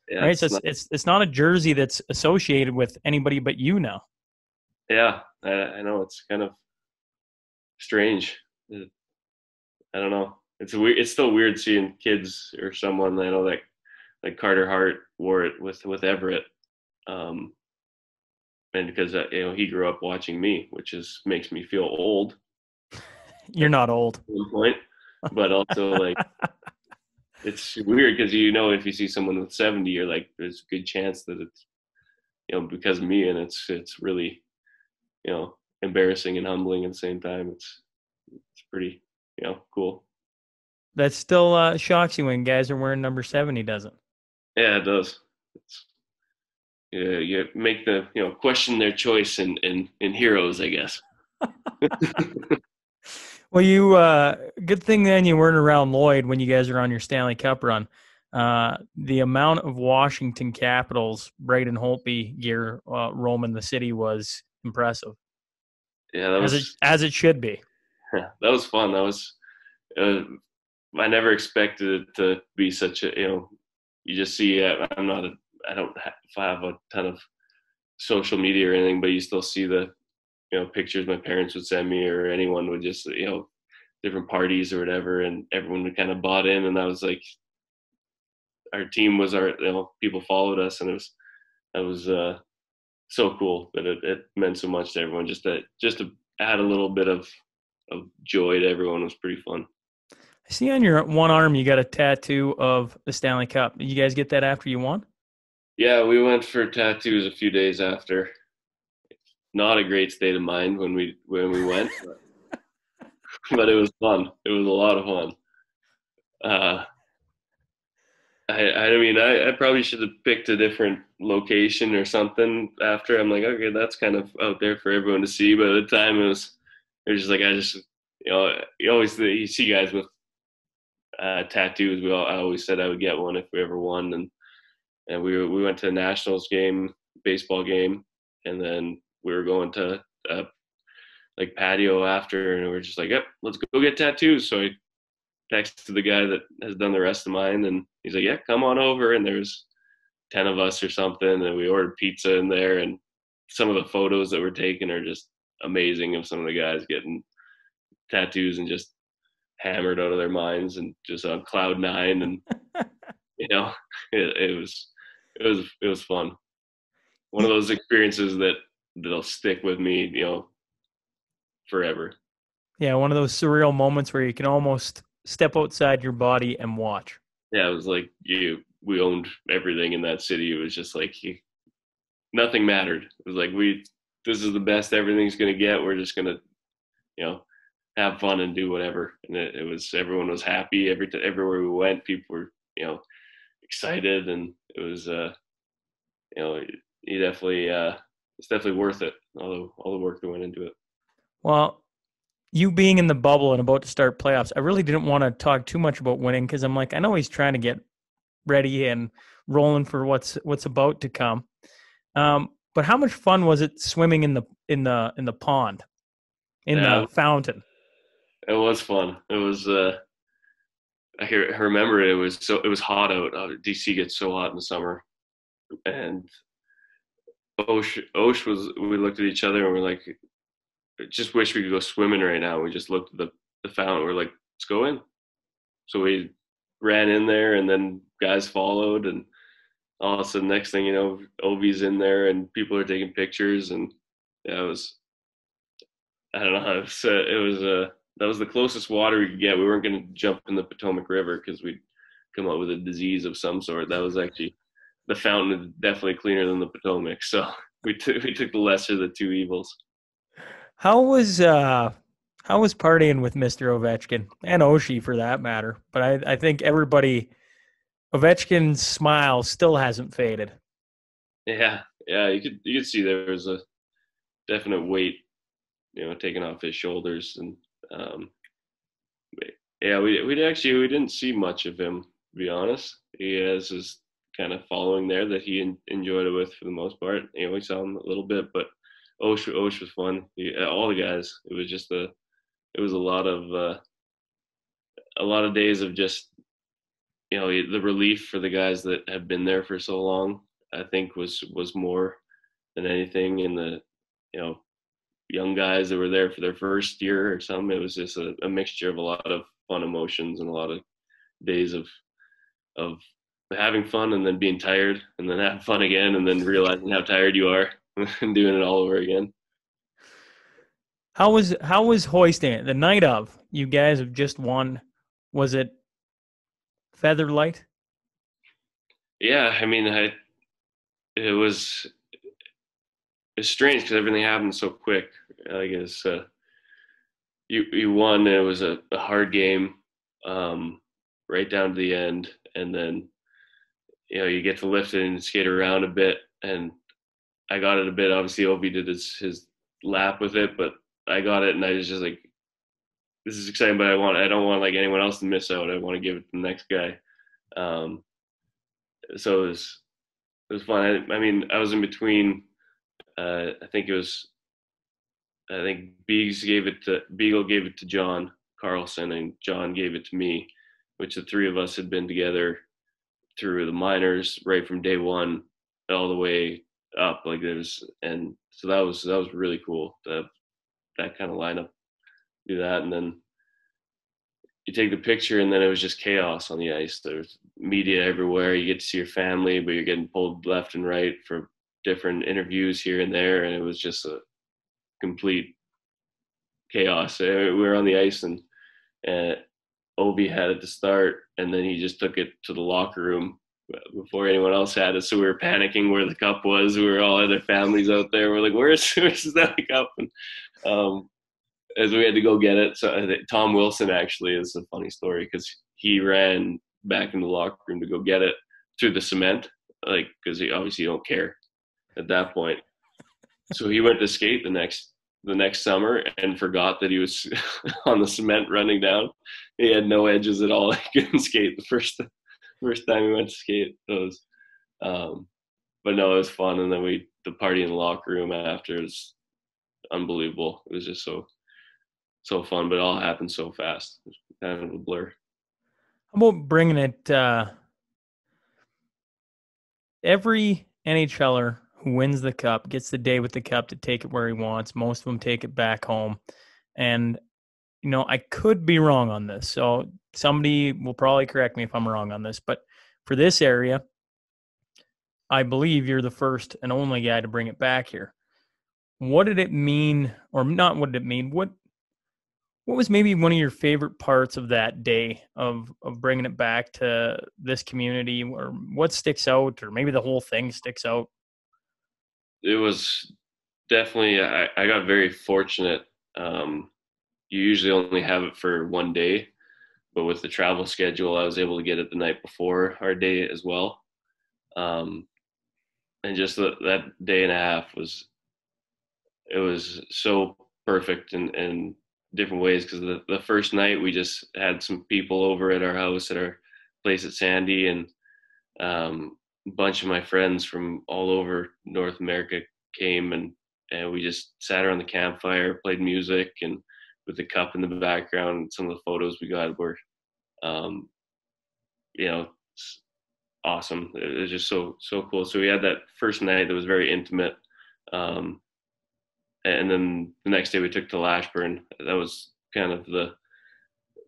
Yeah, right? So it's not a jersey that's associated with anybody but you now. Yeah, I know. It's kind of strange. I don't know. It's weird. It's still weird seeing kids or someone I know that like Carter Hart wore it with Everett, and because he grew up watching me, which makes me feel old. You're not old. At one point, but also like it's weird because if you see someone with 70, you're like, there's a good chance that it's because of me, and it's really embarrassing and humbling at the same time. It's pretty cool. That still shocks you when guys are wearing number 70, doesn't? Yeah, it does. You make the question their choice in heroes, I guess. Well, you good thing then you weren't around Lloyd when you guys were on your Stanley Cup run. The amount of Washington Capitals Braden Holtby gear roaming the city was impressive. Yeah, that was as it should be. Yeah, that was fun. That was I never expected it to be such a, you just see, I don't have a ton of social media or anything, but you still see the, pictures my parents would send me or anyone would just, different parties or whatever. And everyone would kind of bought in. And I was like, our team was people followed us, and it was so cool that it meant so much to everyone. Just to add a little bit of joy to everyone was pretty fun. I see on your one arm you got a tattoo of the Stanley Cup. Did you guys get that after you won? Yeah, we went for tattoos a few days after. Not a great state of mind when we went, but it was fun. It was a lot of fun. Uh, I mean, I probably should have picked a different location or something after. I'm like, okay, that's kind of out there for everyone to see. But at the time, it was just like, you see guys with tattoos. I always said I would get one if we ever won, and we went to a Nationals game, baseball game, and then we were going to like patio after, and we are just like, yep, let's go get tattoos. So I texted the guy that has done the rest of mine, and he's like, yeah, come on over. And there's 10 of us or something, and we ordered pizza in there. And some of the photos that were taken are just amazing of some of the guys getting tattoos and just hammered out of their minds and just on cloud nine. And you know, it was fun. One of those experiences that'll stick with me, forever. Yeah, one of those surreal moments where you can almost step outside your body and watch. Yeah, it was like we owned everything in that city. It was just like nothing mattered. It was like this is the best everything's gonna get. We're just gonna, you know, have fun and do whatever. And it was everyone was happy. Everywhere we went, people were, excited, and it was you definitely it's definitely worth it. All the work that went into it. Well, you being in the bubble and about to start playoffs, I really didn't want to talk too much about winning because I'm like, I know he's trying to get ready and rolling for what's about to come. But how much fun was it swimming in the pond, in Yeah, the fountain? it was fun. It was. I remember it was hot out. DC gets so hot in the summer, and Osh was. We looked at each other and we're like, just wish we could go swimming right now. We just looked at the fountain. We're like, let's go in. So we ran in there, and then guys followed, and all of a sudden, next thing you know, Ovi's in there, and people are taking pictures, and yeah, it was. I don't know. That was the closest water we could get. We weren't going to jump in the Potomac River because we'd come up with a disease of some sort. That was actually the fountain is definitely cleaner than the Potomac. So we took the lesser of the two evils. How was uh how was partying with Mr. Ovechkin and Oshie for that matter? But I think everybody Ovechkin's smile still hasn't faded. Yeah, yeah. You could see there was a definite weight, taken off his shoulders, and um, yeah, we didn't see much of him, to be honest. He has his kind of following there that he enjoyed it with for the most part. We saw him a little bit, but Osh was fun. All the guys. It was just it was a lot of days of just the relief for the guys that have been there for so long. I think was more than anything in the you know young guys that were there for their first year or something. It was just a mixture of a lot of fun emotions and a lot of days of having fun and then being tired and then having fun again and then realizing how tired you are and doing it all over again. How was hoisting it the night of? You guys have just won. Was it feather light? Yeah, I mean, it was it's strange because everything happened so quick. I guess you won. It was a hard game, right down to the end, and then you get to lift it and skate around a bit, and I got it a bit. Obviously, Obi did his lap with it, but I got it, and I was just like, this is exciting, but I don't want like anyone else to miss out. I want to give it to the next guy. Um, so it was fun. I mean, I was in between. I think it was. I think Beagle gave it to John Carlson, and John gave it to me. which the three of us had been together through the minors right from day one all the way up. Like there's, and so that was really cool. That kind of lineup, do that, and then you take the picture, and then it was just chaos on the ice. There's media everywhere. You get to see your family, but you're getting pulled left and right for different interviews here and there, and it was just a complete chaos. We were on the ice, and uh, Obi had it to start, and then he just took it to the locker room before anyone else had it. So we were panicking where the cup was. We were all other families out there. We're like, where's the cup? And as we had to go get it. So I think Tom Wilson actually is a funny story because he ran back in the locker room to go get it through the cement, like because he obviously don't care at that point. So he went to skate the next summer and forgot that he was on the cement running down. He had no edges at all. He couldn't skate the first time he went to skate. It was, but no, it was fun. And then the party in the locker room after was unbelievable. It was just so fun, but it all happened so fast. It was kind of a blur. How about bringing it? Every NHLer who wins the cup gets the day with the cup to take it where he wants. Most of them take it back home. And, I could be wrong on this. So somebody will probably correct me if I'm wrong on this. But for this area, I believe you're the first and only guy to bring it back here. What did it mean, or not what did it mean? What was maybe one of your favorite parts of that day of bringing it back to this community, or what sticks out, or maybe the whole thing sticks out? It was definitely, I got very fortunate. You usually only have it for one day, but with the travel schedule, I was able to get it the night before our day as well. And just that day and a half it was so perfect in different ways because the first night we just had some people over at our house at our place at Sandy, and a bunch of my friends from all over North America came, and we just sat around the campfire, played music, and with the cup in the background, some of the photos we got were, um, awesome. It was just so cool. So we had that first night that was very intimate, um, and then the next day we took to Lashburn. That was kind of the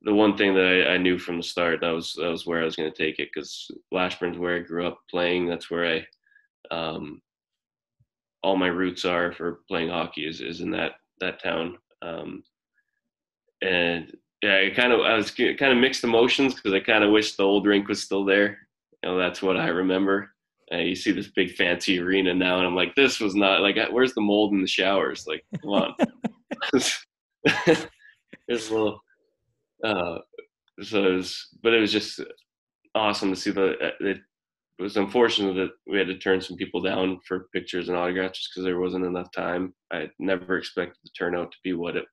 one thing that I knew from the start. That was where I was going to take it because Lashburn's where I grew up playing. That's where all my roots are for playing hockey is in that town. And yeah, I was kind of mixed emotions because I kind of wish the old rink was still there. That's what I remember. You see this big fancy arena now, and I'm like, this was not like, where's the mold in the showers? Like, come on. There's a little. So but it was just awesome to see it was unfortunate that we had to turn some people down for pictures and autographs just because there wasn't enough time. I never expected the turnout to be what it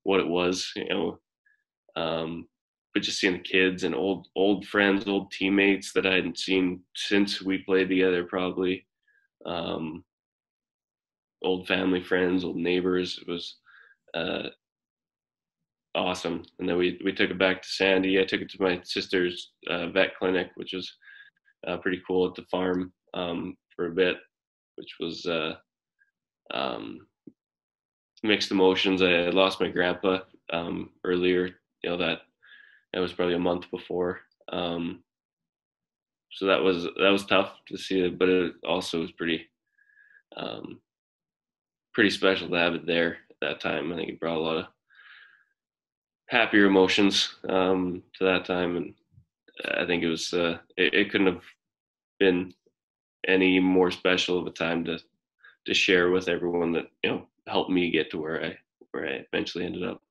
was, but just seeing the kids and old friends, old teammates that I hadn't seen since we played together, probably, old family friends, old neighbors. It was awesome. And then we took it back to Sandy. I took it to my sister's vet clinic, which was pretty cool at the farm for a bit, which was mixed emotions. I had lost my grandpa earlier, that was probably a month before. So that was tough to see it, but it also was pretty special to have it there at that time. I think it brought a lot of happier emotions to that time, and I think it was it couldn't have been any more special of a time to share with everyone that helped me get to where I eventually ended up.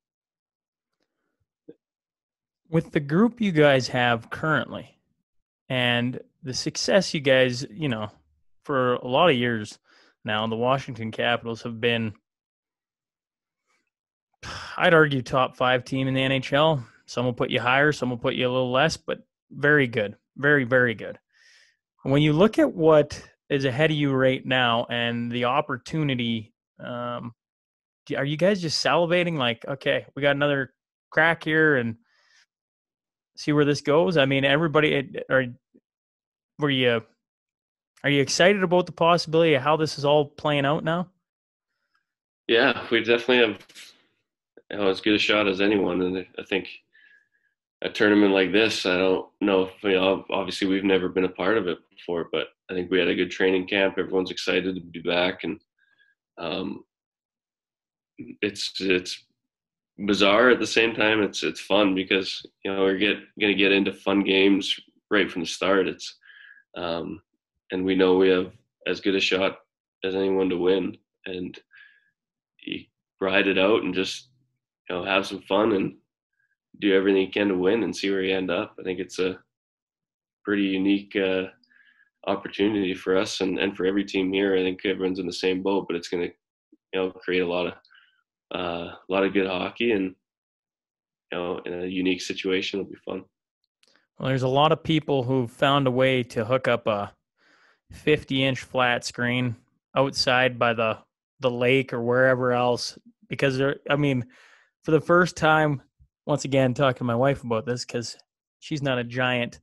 With the group you guys have currently and the success you guys, for a lot of years now, the Washington Capitals have been, I'd argue, top 5 team in the NHL. Some will put you higher, some will put you a little less, but very good. Very, very good. When you look at what is ahead of you right now and the opportunity, are you guys just salivating like, okay, we got another crack here, and see where this goes? I mean, everybody, were you are you excited about the possibility of how this is all playing out now? Yeah, we definitely have as good a shot as anyone, and I think a tournament like this, I don't know if obviously we've never been a part of it before, but I think we had a good training camp. Everyone's excited to be back, and um, it's bizarre at the same time. It's fun because we're gonna get into fun games right from the start. It's um, and we know we have as good a shot as anyone to win, and you ride it out and just have some fun and do everything you can to win and see where you end up. I think it's a pretty unique opportunity for us and for every team here. I think everyone's in the same boat, but it's going to create a lot of good hockey, and in a unique situation, it'll be fun. Well, there's a lot of people who've found a way to hook up a 50-inch flat screen outside by the lake or wherever else because I mean, for the first time, once again talking to my wife about this because she's not a giant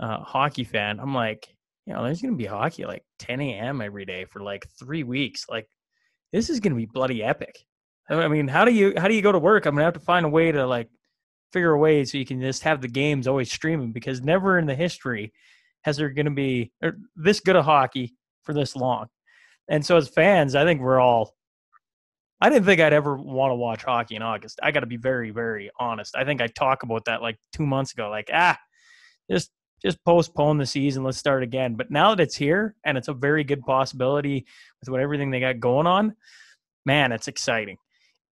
hockey fan. I'm like, there's gonna be hockey like 10 a.m. every day for like 3 weeks. Like, this is gonna be bloody epic. I mean, how do you go to work? I'm gonna have to find a way to like figure a way so you can just have the games always streaming because never in the history has there going to be this good a hockey for this long. And so as fans, I think I didn't think I'd ever want to watch hockey in August. I got to be very, very honest. I think I talked about that like 2 months ago, like, just postpone the season. Let's start again. But now that it's here and it's a very good possibility with everything they got going on, man, it's exciting.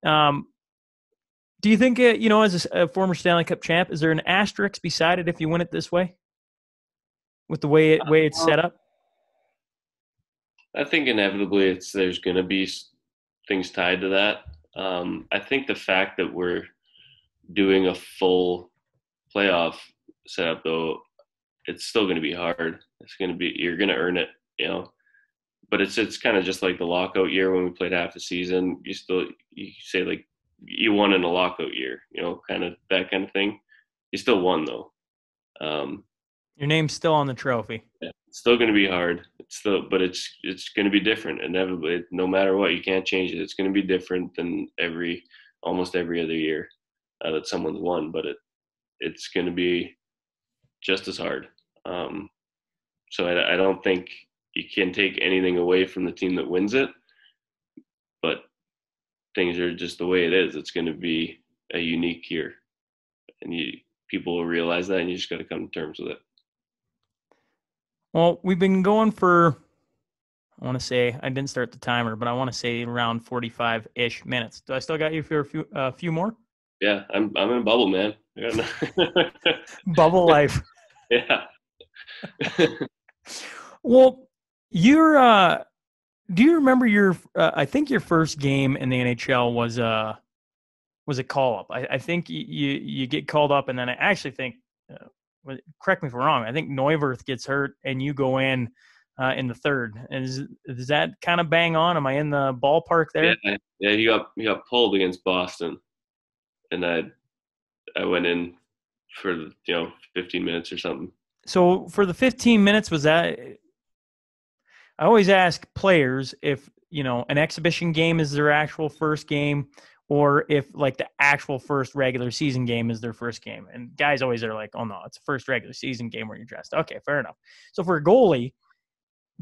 Do you think, as a former Stanley Cup champ, is there an asterisk beside it if you win it this way, with the way it's set up? I think inevitably there's going to be things tied to that. I think the fact that we're doing a full playoff setup, though, it's still going to be hard. You're going to earn it, But it's kind of just like the lockout year when we played half the season. You say like you won in a lockout year, kind of that kind of thing. You still won though. Your name's still on the trophy. Yeah, it's still going to be hard. But it's going to be different inevitably. No matter what, you can't change it. It's going to be different than almost every other year that someone's won. But it's going to be just as hard. So I don't think you can take anything away from the team that wins it. But things are just the way it is. It's going to be a unique year, and people will realize that, and you just got to come to terms with it. Well, we've been going for, I want to say, I didn't start the timer, but I want to say around 45-ish minutes. Do I still got you for a few more? Yeah, I'm in a bubble, man. Bubble life. Yeah. Well, do you remember your? I think your first game in the NHL was a call up. I think you get called up, and then I actually think, correct me if I'm wrong. I think Neuwirth gets hurt, and you go in the third. And is that kind of bang on? Am I in the ballpark there? Yeah. He got pulled against Boston, and I went in for 15 minutes or something. So for the 15 minutes, was that? I always ask players if an exhibition game is their actual first game, or if like the actual first regular season game is their first game. And guys always are like, oh no, it's the first regular season game where you're dressed. Okay, fair enough. So for a goalie,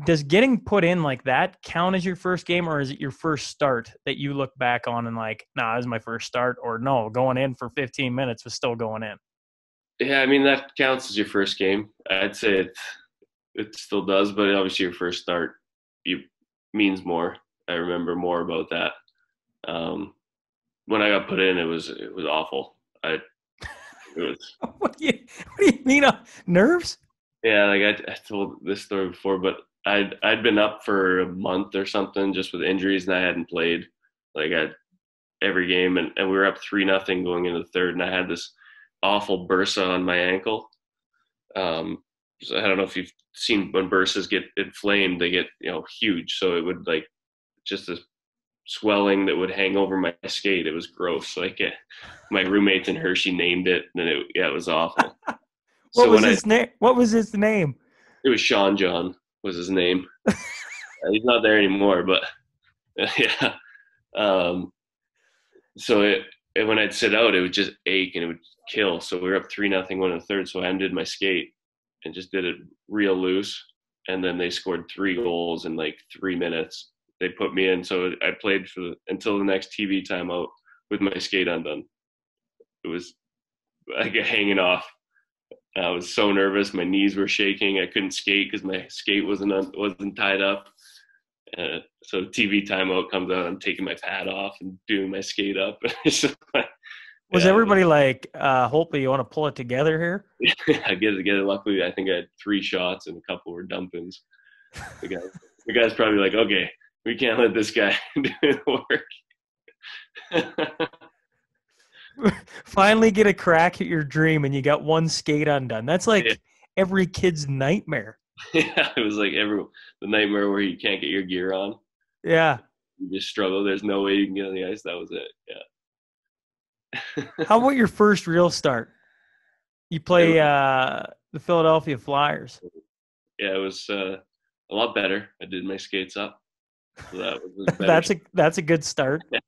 does getting put in like that count as your first game, or is it your first start that you look back on and like, nah, this is my first start, or no, going in for 15 minutes was still going in? Yeah, I mean that counts as your first game. I'd say it still does, but obviously your first start means more. I remember more about that. When I got put in, it was awful. It was. What do you mean? Nerves? Yeah, like I told this story before, but I'd been up for a month or something just with injuries, and I hadn't played like every game, and we were up 3-0 going into the third, and I had this awful bursa on my ankle. So I don't know if you've seen when bursas get inflamed, they get huge. So it would like just a swelling that would hang over my skate. It was gross. Like my roommates and Hershey named it, and it was awful. What So was when I his name? What was his name? it was Sean John was his name. He's not there anymore, but yeah. Um, so when I'd sit out, it would just ache and it would kill. So we were up 3-0 1 1/3. So I undid my skate and just did it real loose. And then they scored 3 goals in like 3 minutes. They put me in, so I played until the next TV timeout with my skate undone. It was like hanging off. I was so nervous. My knees were shaking. I couldn't skate because my skate wasn't tied up. So TV timeout comes out. I'm taking my pad off and doing my skate up. So, Was yeah, everybody like, Holtby, you want to pull it together here? I get it. Luckily, I think I had 3 shots and a couple were dumpings. The guy's probably like, okay, we can't let this guy do the work. Finally get a crack at your dream and you got one skate undone. That's like every kid's nightmare. Yeah, it was like the nightmare where you can't get your gear on. Yeah. You just struggle. There's no way you can get on the ice. That was it. Yeah. How about your first real start? You play the Philadelphia Flyers. Yeah, it was a lot better. I did my skates up. So that was better. That's a good start. Yeah.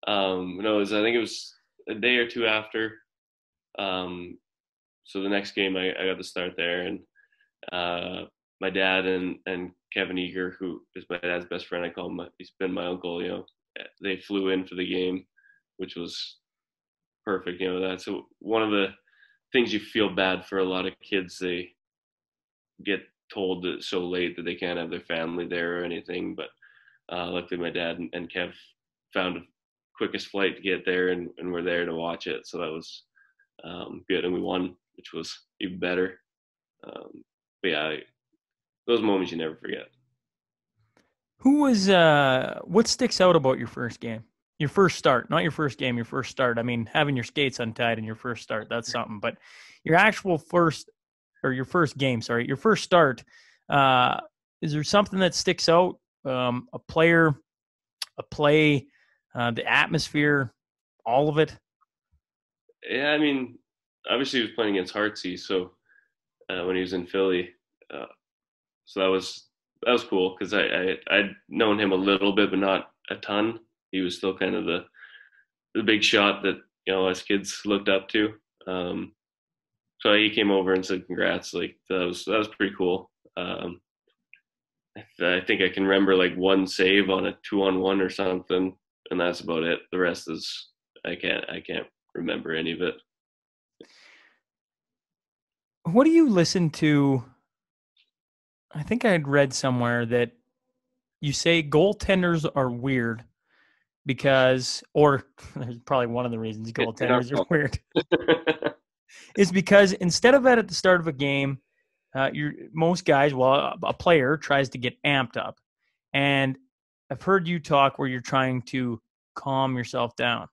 No, I think it was a day or two after. So the next game I got to start there, and my dad and Kevin Eager, who is my dad's best friend, I call him. He's been my uncle. They flew in for the game, which was perfect. That's one of the things you feel bad for a lot of kids. They get told that so late that they can't have their family there or anything. But luckily, my dad and Kev found the quickest flight to get there, and we're there to watch it. So that was good, and we won, which was even better. But yeah, those moments you never forget. Who was what sticks out about your first game? Your first start, not your first game, your first start. I mean, having your skates untied in your first start, that's something. But your actual your first game, sorry, your first start, is there something that sticks out? A player, a play, the atmosphere, all of it? Yeah, I mean, obviously he was playing against Hartsey, so when he was in Philly, so that was cool because I'd known him a little bit, but not a ton. He was still kind of the big shot that us kids looked up to. So he came over and said congrats. Like that was pretty cool. I think I can remember like one save on a 2-on-1 or something, and that's about it. The rest is I can't remember any of it. What do you listen to? I think I had read somewhere that you say goaltenders are weird because, or there's probably one of the reasons goaltenders are weird, is because instead of at the start of a game, most guys, a player tries to get amped up. And I've heard you talk where you're trying to calm yourself down.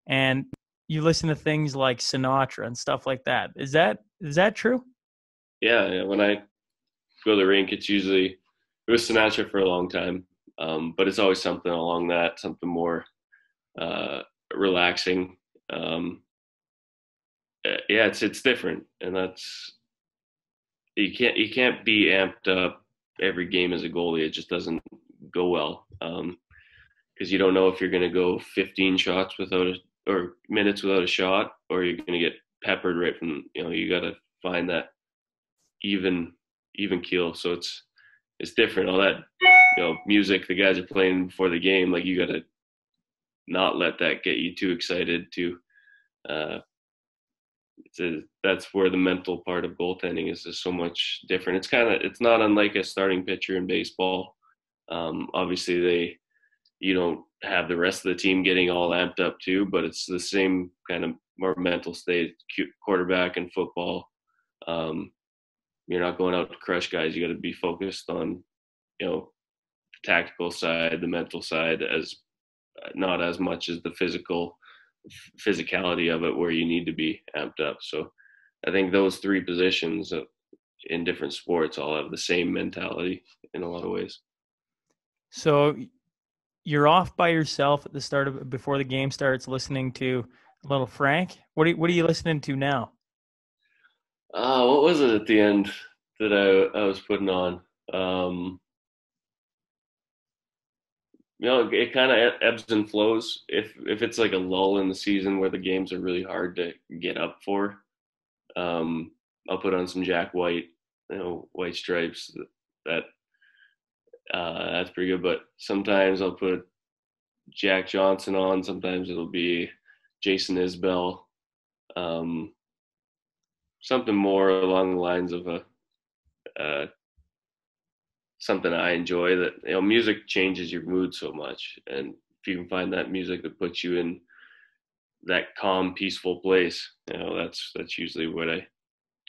And you listen to things like Sinatra and stuff like that. Is that true? Yeah. When I go to the rink, it was Sinatra for a long time, but it's always something along that, something more relaxing. Yeah, it's different, and that's you can't be amped up every game as a goalie. It just doesn't go well because you don't know if you're going to go 15 shots or minutes without a shot, or you're going to get peppered right from. You got to find that even keel. So it's different. All that music the guys are playing before the game, like you got to not let that get you too excited to. That's where the mental part of goaltending is just so much different. It's not unlike a starting pitcher in baseball. Obviously you don't have the rest of the team getting all amped up too, but it's the same kind of more mental state. Quarterback in football, you're not going out to crush guys. You got to be focused on the tactical side, the mental side, as not as much as the physicality of it, where you need to be amped up. So I think those 3 positions in different sports all have the same mentality in a lot of ways. So you're off by yourself at the start of before the game starts, listening to a little Frank. What are you listening to now? What was it at the end that I was putting on? Um, it kind of ebbs and flows. If it's like a lull in the season where the games are really hard to get up for, um, I'll put on some Jack White, White Stripes. That that's pretty good. But sometimes I'll put Jack Johnson on. Sometimes it'll be Jason Isbell. Um, Something more along the lines of a something I enjoy. That music changes your mood so much, and if you can find that music that puts you in that calm, peaceful place, that's usually what I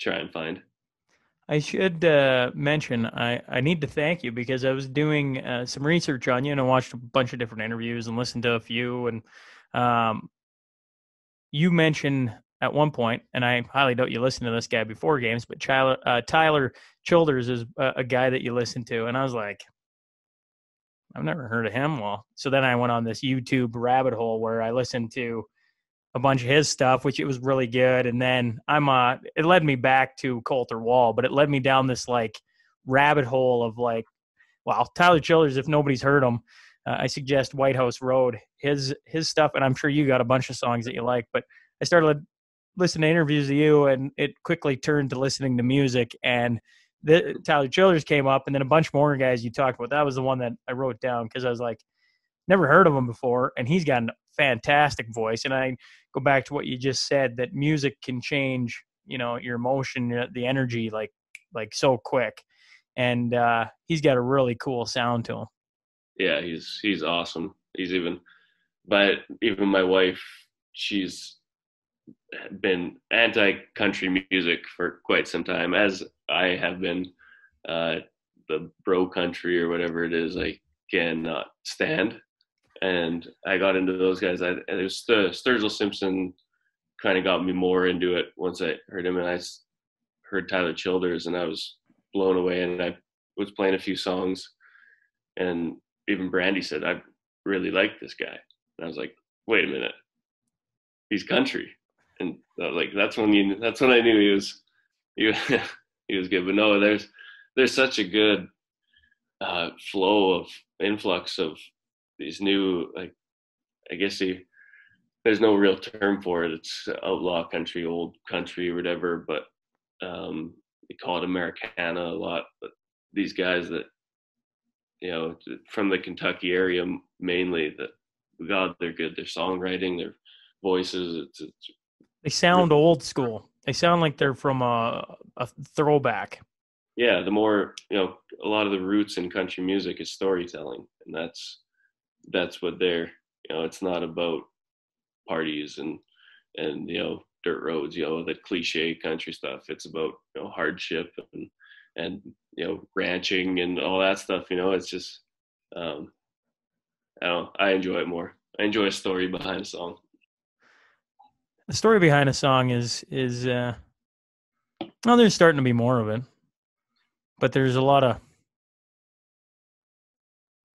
try and find. I should mention I need to thank you because I was doing some research on you and I watched a bunch of different interviews and listened to a few. And um, you mentioned at one point, and I highly doubt you listen to this guy before games, but Tyler Childers is a guy that you listen to. And I was like, I've never heard of him. Well, so then I went on this YouTube rabbit hole where I listened to a bunch of his stuff, which it was really good. And then it led me back to Coulter Wall, but it led me down this like rabbit hole of like, wow, Tyler Childers, if nobody's heard him, I suggest White House Road, his stuff. And I'm sure you got a bunch of songs that you like, but I started listening to interviews of you and it quickly turned to listening to music, and Tyler Childers came up, and then a bunch more guys you talked about. That was the one that I wrote down because I was like, never heard of him before, and he's got a fantastic voice. And I go back to what you just said, that music can change, your emotion, the energy, like so quick. And he's got a really cool sound to him. Yeah, he's awesome. But even my wife, she's been anti-country music for quite some time, as I have been. The bro country or whatever it is, I cannot stand. And I got into those guys. It was Sturgill Simpson kind of got me more into it once I heard him, and I heard Tyler Childers, and I was blown away. And I was playing a few songs, and even Brandy said, "I really like this guy." And I was like, "Wait a minute, he's country." And that's when I knew he, he was good. But no, there's such a good flow of influx of these new, like, I guess there's no real term for it. It's outlaw country, old country, or whatever. But they call it Americana a lot. But these guys that from the Kentucky area mainly, that God, they're good. Their songwriting, their voices, it's they sound old school. They sound like they're from a throwback. Yeah, the more a lot of the roots in country music is storytelling, and that's what they're. It's not about parties and dirt roads, the cliche country stuff. It's about hardship and ranching and all that stuff. It's just I don't know, I enjoy it more. I enjoy a story behind a song. The story behind a song is well, there's starting to be more of it, but there's a lot of.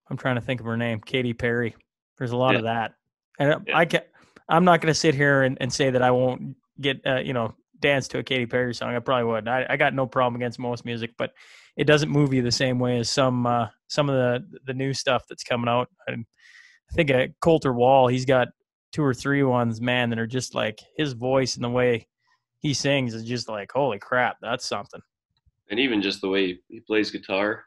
I'm trying to think of her name, Katy Perry. There's a lot of that, and Yeah. I'm not going to sit here and say that I won't get dance to a Katy Perry song. I probably would. I got no problem against most music, but it doesn't move you the same way as some of the new stuff that's coming out. I think Coulter Wall, he's got 2 or 3 ones, man, that are just like his voice and the way he sings is just like, holy crap, that's something. And even just the way he plays guitar,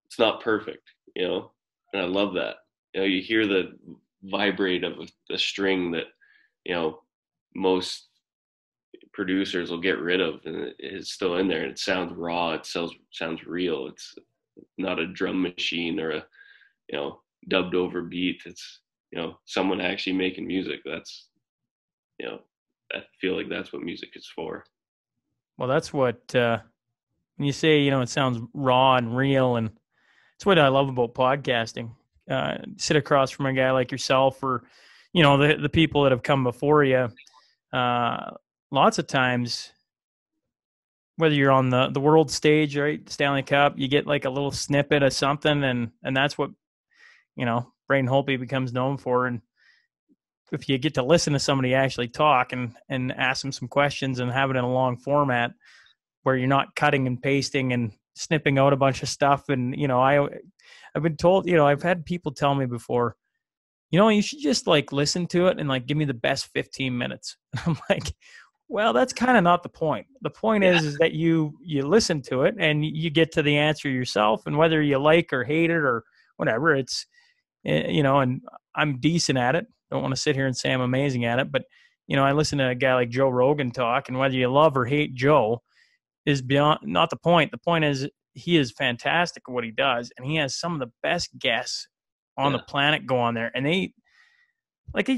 it's not perfect, and I love that. You hear the vibrate of a string that most producers will get rid of, and it's still in there, and it sounds raw. It sounds real. It's not a drum machine or a dubbed over beat. It's someone actually making music. That's I feel like that's what music is for. Well, that's what when you say it sounds raw and real, and it's what I love about podcasting. Sit across from a guy like yourself, or the people that have come before you. Lots of times, whether you're on the world stage, right, Stanley Cup, you get like a little snippet of something, and that's what Braden Holtby becomes known for. And if you get to listen to somebody actually talk and ask them some questions and have it in a long format where you're not cutting and pasting and snipping out a bunch of stuff. And, I've been told, I've had people tell me before, you should just like listen to it and like give me the best 15 minutes. I'm like, well, that's kind of not the point. The point is that you listen to it and you get to the answer yourself, and whether you like or hate it or whatever, it's, and I'm decent at it. Don't want to sit here and say I'm amazing at it, but I listen to a guy like Joe Rogan talk, and whether you love or hate Joe is beyond not the point. The point is he is fantastic at what he does, and he has some of the best guests on the planet go on there. And he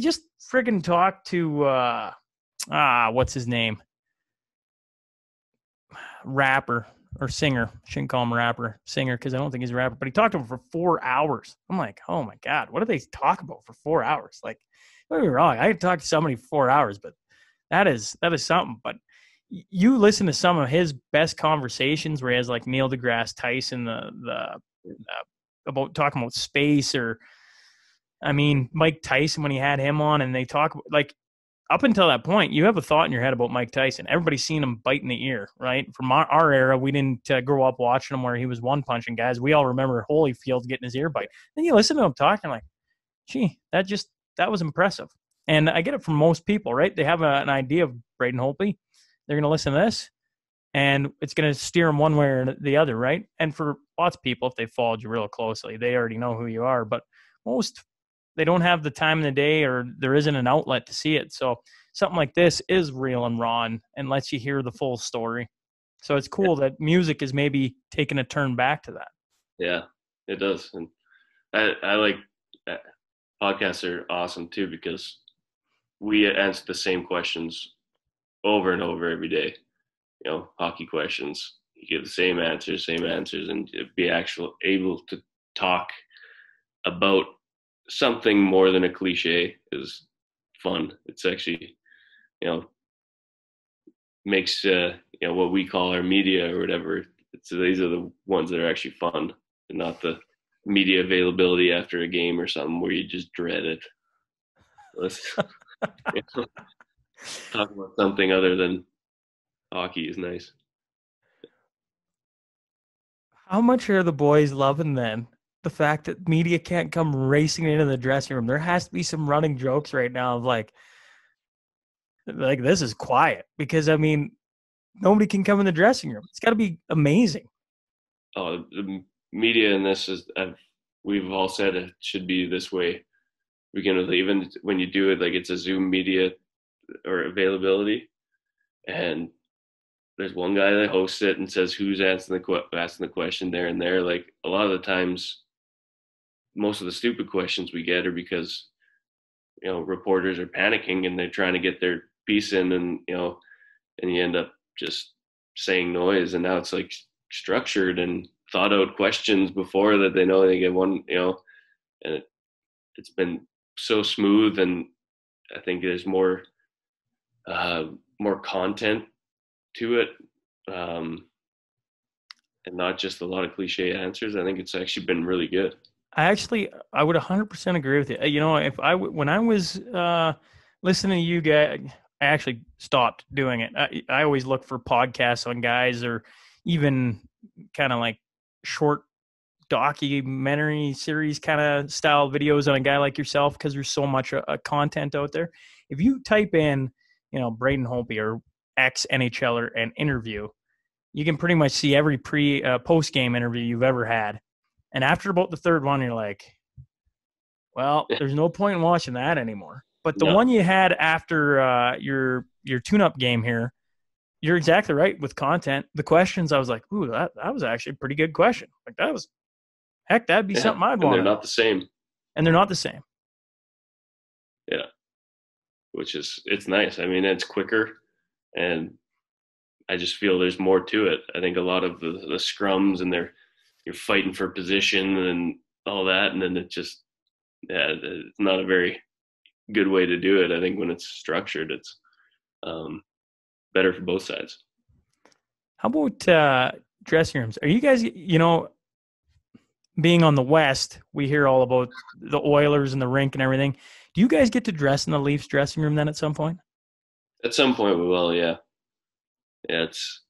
just friggin' talked to what's his name? Rapper or singer. Shouldn't call him a rapper, singer, because I don't think he's a rapper. But he talked to him for 4 hours. I'm like, oh my God, what do they talk about for 4 hours? Like, don't get me wrong, I could talk to somebody for 4 hours, but that is something. But you listen to some of his best conversations where he has like Neil deGrasse Tyson, about talking about space, or Mike Tyson when he had him on, and they talk like up until that point, you have a thought in your head about Mike Tyson. Everybody's seen him bite in the ear, right? From our era, we didn't grow up watching him where he was one punching guys. We all remember Holyfield getting his ear bite. Then you listen to him talking, like, gee, that was impressive. And I get it from most people, right? They have an idea of Braden Holtby. They're going to listen to this, and it's going to steer them one way or the other, right? And for lots of people, if they followed you real closely, they already know who you are. But most, they don't have the time in the day, or there isn't an outlet to see it. So something like this is real and raw and lets you hear the full story. So it's cool that music is maybe taking a turn back to that. Yeah, it does. And I like podcasts are awesome too, because we answer the same questions over and over every day. Hockey questions, you get the same answers, and be able to talk about something more than a cliche is fun. It's actually, makes what we call our media or whatever. These are the ones that are actually fun, and not the media availability after a game or something where you just dread it. Let's talk about something other than hockey is nice. How much are the boys loving then the fact that media can't come racing into the dressing room? There has to be some running jokes right now of like this is quiet, because nobody can come in the dressing room. It's got to be amazing. Oh, the media in this is, we've all said it should be this way. We can, even when you do it, like it's a Zoom media or availability, and there's one guy that hosts it and says who's asking the question there and there. Like a lot of the times, most of the stupid questions we get are because reporters are panicking and they're trying to get their piece in, and you end up just saying noise. And now it's like structured and thought out questions before that they know they get one, and it's been so smooth. And I think there's more content to it, and not just a lot of cliche answers. I think it's actually been really good. I would 100% agree with you. When I was listening to you guys, I actually stopped doing it. I always look for podcasts on guys, or even kind of like short documentary series kind of style videos on a guy like yourself, because there's so much content out there. If you type in, Braden Holtby or ex NHLer and interview, you can pretty much see every post game interview you've ever had. And after about the third one, you're like, well, there's no point in watching that anymore. But the one you had after your tune-up game here, you're exactly right with content. The questions, I was like, ooh, that was actually a pretty good question. Like that'd be something I'd want. They're not the same. And they're not the same. Yeah. It's nice. It's quicker, and I just feel there's more to it. I think a lot of the scrums, and you're fighting for position and all that, and then it's not a very good way to do it. I think when it's structured, it's better for both sides. How about dressing rooms? Are you guys, being on the West, we hear all about the Oilers and the rink and everything. Do you guys get to dress in the Leafs dressing room then at some point? At some point we will, yeah. Yeah, it's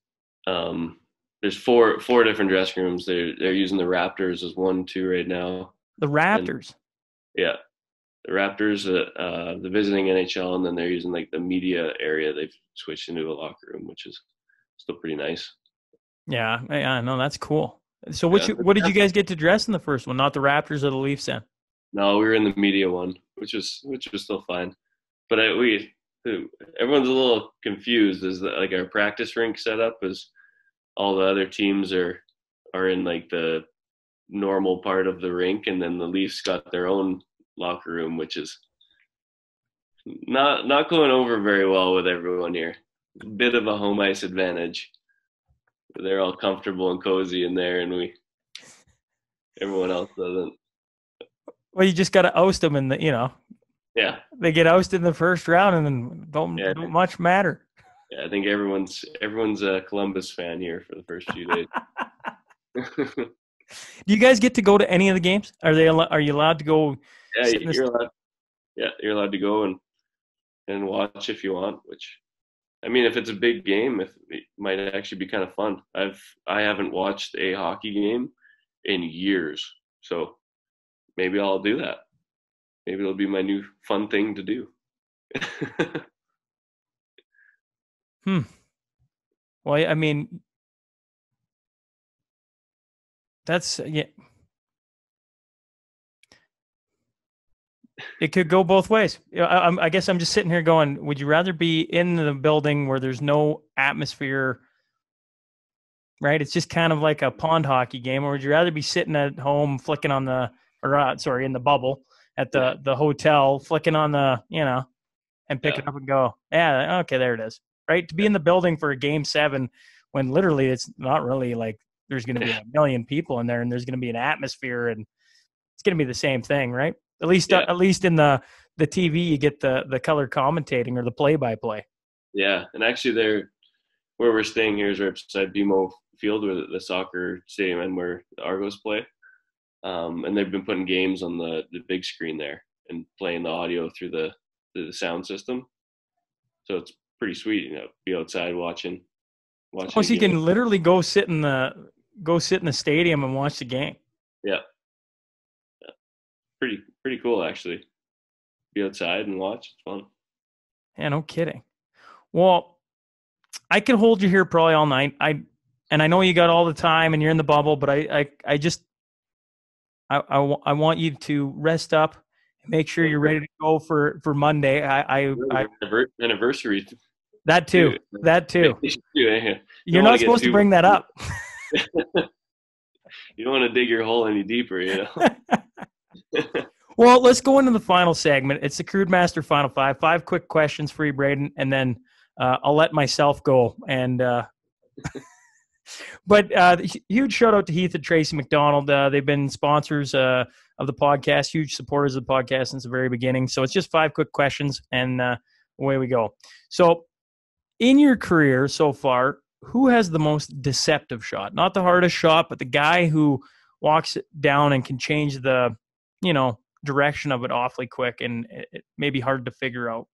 um there's four different dressing rooms. They're using the Raptors as one, two right now. The And Raptors. yeah, the Raptors, the visiting NHL, and then they're using like the media area. They've switched into a locker room, which is still pretty nice. Yeah, yeah, no, that's cool. So Yeah. what did you guys get to dress in the first one? Not the Raptors or the Leafs then? No, we were in the media one, which was still fine. But everyone's a little confused. Is that like our practice rink setup is all the other teams are in like the normal part of the rink, and then the Leafs got their own locker room, which is not going over very well with everyone here. Bit of a home ice advantage. They're all comfortable and cozy in there, and everyone else doesn't. Well, you just got to oust them, and Yeah, they get ousted in the first round, and then yeah, don't much matter. yeah. I think everyone's a Columbus fan here for the first few days. Do you guys get to go to any of the games? Are you allowed to go? Yeah, Sit in this? you're allowed. Yeah, you're allowed to go and watch if you want. Which, I mean, if it's a big game, it might actually be kind of fun. I haven't watched a hockey game in years, so maybe I'll do that. Maybe it'll be my new fun thing to do. Hmm. Well, I mean, that's yeah. It could go both ways. I guess I'm just sitting here going, would you rather be in the building where there's no atmosphere, right? It's just kind of like a pond hockey game, or would you rather be sitting at home flicking on in the bubble at Yeah, the hotel, flicking on and pick yeah, it up and go, yeah, okay, there it is, right? To be yeah. in the building for a game 7 when literally it's not really like there's going to be a million people in there and there's going to be an atmosphere and it's going to be the same thing, right? Yeah. At least in the TV, you get the color commentating or the play by play. Yeah, and actually, where we're staying here is right beside BMO Field, where the soccer stadium and where the Argos play. And they've been putting games on the big screen there and playing the audio through the sound system. So it's pretty sweet, be outside Oh, watching a so you game. can literally go sit in the stadium and watch the game. Yeah, pretty cool actually. Be outside and watch. It's fun. Yeah, no kidding. Well, I could hold you here probably all night. I know you got all the time and you're in the bubble, but I just I want you to rest up, make sure you're ready to go for Monday. I Anniversary that too. too. That too. You You're don't want not to get supposed to too. bring that up. You don't want to dig your hole any deeper. Well, let's go into the final segment. It's the Crude Master Final Five. 5 quick questions for you, Braden, and then I'll let myself go. But huge shout out to Heath and Tracy McDonald. They've been sponsors of the podcast, huge supporters of the podcast since the very beginning. So it's just 5 quick questions, and away we go. So, in your career so far, who has the most deceptive shot? Not the hardest shot, but the guy who walks it down and can change the, direction of it awfully quick, and it may be hard to figure out.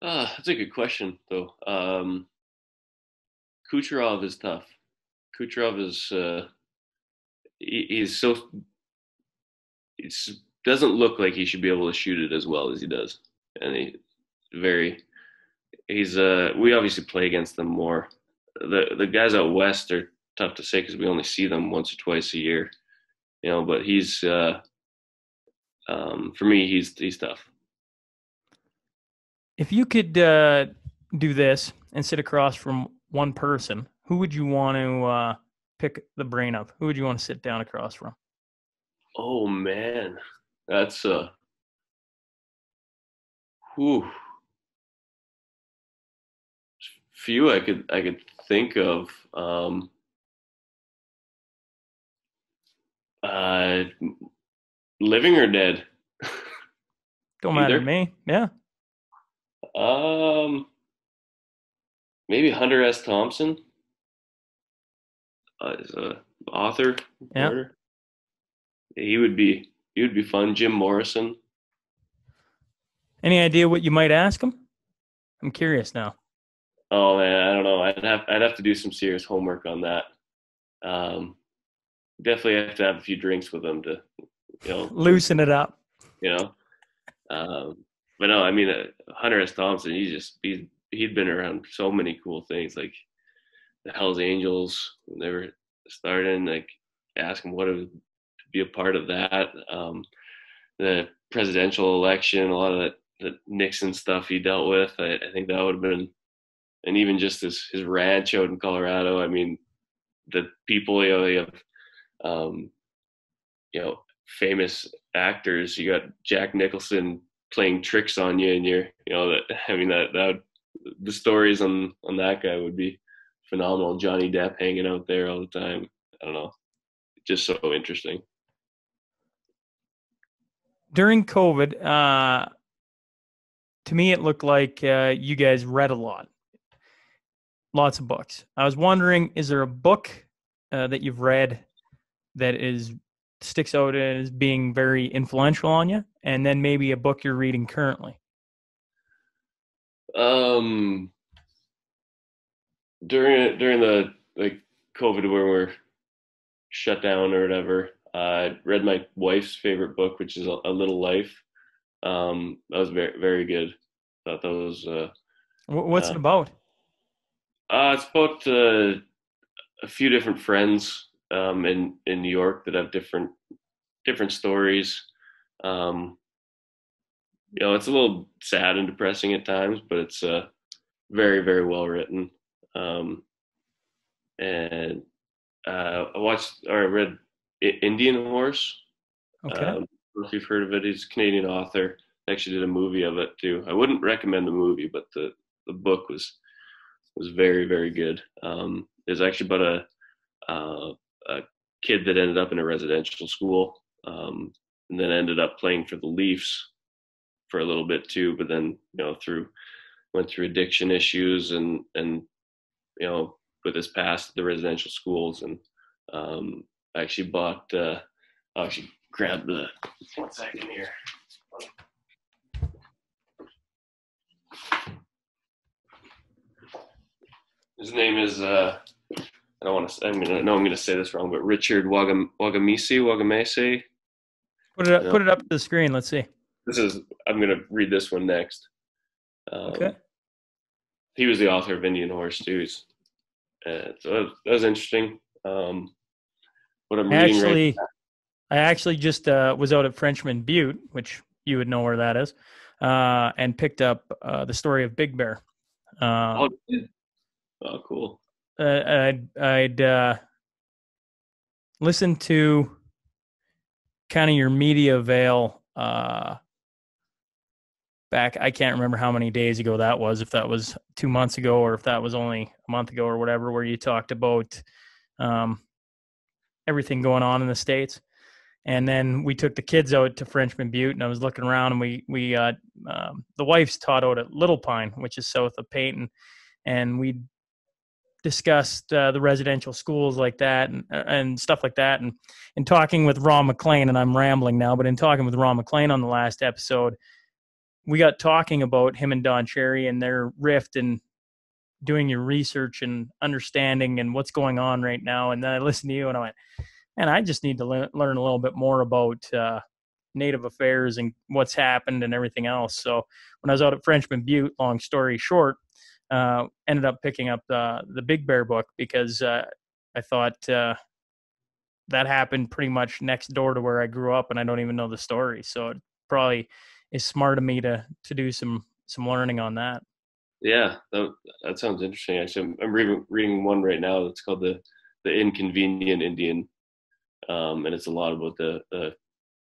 That's a good question though. Kucherov is tough. Kucherov is he's so it doesn't look like he should be able to shoot it as well as he does, and very he's we obviously play against them more. The guys out west are tough to say because we only see them once or twice a year, But he's for me he's tough. If you could do this and sit across from one person, who would you want to pick the brain of? Who would you want to sit down across from? Oh man, that's whew, few I could think of. Uh, Living or dead? Don't matter to Either. me. Yeah. Um, Maybe Hunter S. Thompson. Is author, Yeah. reporter. He would be fun. Jim Morrison. Any idea what you might ask him? I'm curious now. Oh man, I don't know. I'd have to do some serious homework on that. Um, Definitely have to have a few drinks with him to, Loosen it up. you know. Um, but no, I mean, Hunter S. Thompson. He'd been around so many cool things like the Hell's Angels when they were starting. Like, ask him what it would be a part of that. The presidential election, a lot of the Nixon stuff he dealt with. I think that would have been, and even just his ranch out in Colorado. I mean, the people, you have, um, famous actors. You got Jack Nicholson playing tricks on you, and that. I mean, that the stories on that guy would be phenomenal. Johnny Depp hanging out there all the time. I don't know, just so interesting. During COVID, to me, it looked like you guys read a lot, lots of books. I was wondering, is there a book that you've read that sticks out as being very influential on you, and then maybe a book you're reading currently? Um, during the like COVID where we're shut down or whatever, I read my wife's favorite book, which is A Little Life. That was very very good. Thought that was What's uh, it about? it's about a few different friends in New York that have different stories. Um, it's a little sad and depressing at times, but it's very very well written. Um, and I watched or I read Indian Horse. Okay. I don't know if you've heard of it. He's a Canadian author. Actually, did a movie of it too. I wouldn't recommend the movie, but the book was very very good. It's actually about a kid that ended up in a residential school, and then ended up playing for the Leafs for a little bit too. But then went through addiction issues and with his past the residential schools and I actually bought. I actually grabbed the 1 second here. His name is I don't want to. I mean, I know I'm going to say this wrong, but Richard Wagamese. Put it up. No, Put it up to the screen. Let's see. this is. I'm going to read this one next. Okay. He was the author of Indian Horse too. So that was interesting. What I'm reading right I actually just was out at Frenchman Butte, which you would know where that is, and picked up the story of Big Bear. now. Oh, cool. I'd listened to kind of your media veil back. I can't remember how many days ago that was, if that was 2 months ago or if that was only a month ago or whatever, where you talked about everything going on in the States. And then we took the kids out to Frenchman Butte, and I was looking around, and the wife's taught out at Little Pine, which is south of Peyton, and we discussed the residential schools like that and stuff like that, and talking with Ron McLean, and I'm rambling now, but in talking with Ron McLean on the last episode, we got talking about him and Don Cherry and their rift and doing your research and understanding and what's going on right now. And then I listened to you and I went, man, I just need to learn a little bit more about Native affairs and what's happened and everything else. So when I was out at Frenchman Butte, long story short, ended up picking up the Big Bear book because I thought that happened pretty much next door to where I grew up, and I don't even know the story. So it probably is smart of me to do some learning on that. Yeah, that sounds interesting. Actually, I'm reading one right now that's called the Inconvenient Indian, and it's a lot about the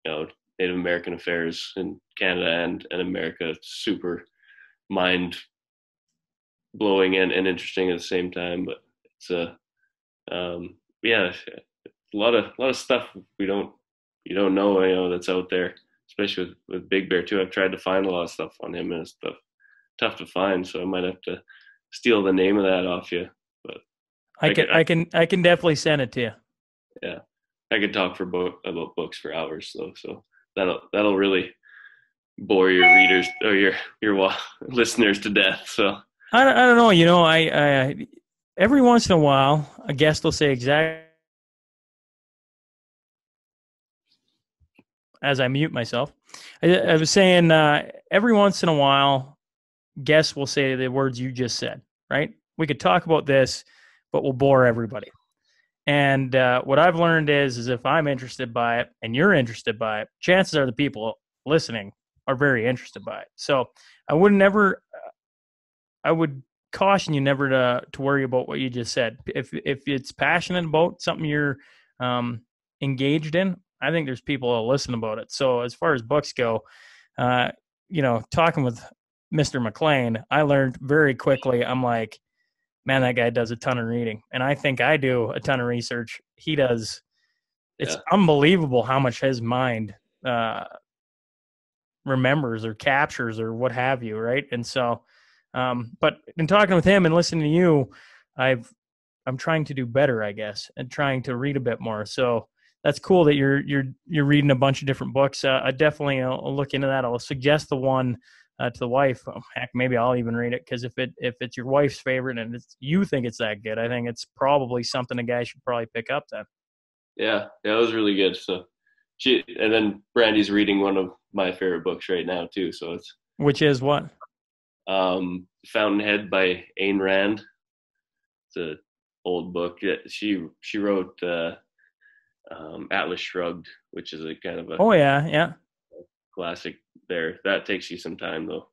Native American affairs in Canada and America. It's super mind blowing and interesting at the same time. But it's yeah, a lot of stuff you don't know that's out there, especially with Big Bear too. I've tried to find a lot of stuff on him, and it's tough to find. So I might have to steal the name of that off you. But I can definitely send it to you. Yeah, I could talk about books for hours though, so that'll really bore your readers or your listeners to death. So I don't know. I every once in a while, a guest will say exactly as I mute myself. I was saying every once in a while, guests will say the words you just said, right? We could talk about this, but we'll bore everybody. And what I've learned is if I'm interested by it and you're interested by it, chances are the people listening are very interested by it. So I would never, I would caution you never to worry about what you just said. If it's passionate about something you're engaged in, I think there's people that listen about it. So as far as books go, talking with Mr. McLean, I learned very quickly. I'm like, man, that guy does a ton of reading, and I think I do a ton of research. He does. It's unbelievable how much his mind remembers or captures or what have you, right? And so, but in talking with him and listening to you, I'm trying to do better, I guess, and trying to read a bit more. So that's cool that you're reading a bunch of different books. I definitely I'll look into that. I'll suggest the one to the wife. Heck, maybe I'll even read it because if it's your wife's favorite and you think it's that good, I think it's probably something a guy should probably pick up then. Yeah, it was really good. So and then Brandy's reading one of my favorite books right now too. So it's Which is what? Fountainhead by Ayn Rand. It's a old book. She wrote Atlas Shrugged, which is a kind of a yeah classic. There, that takes you some time though.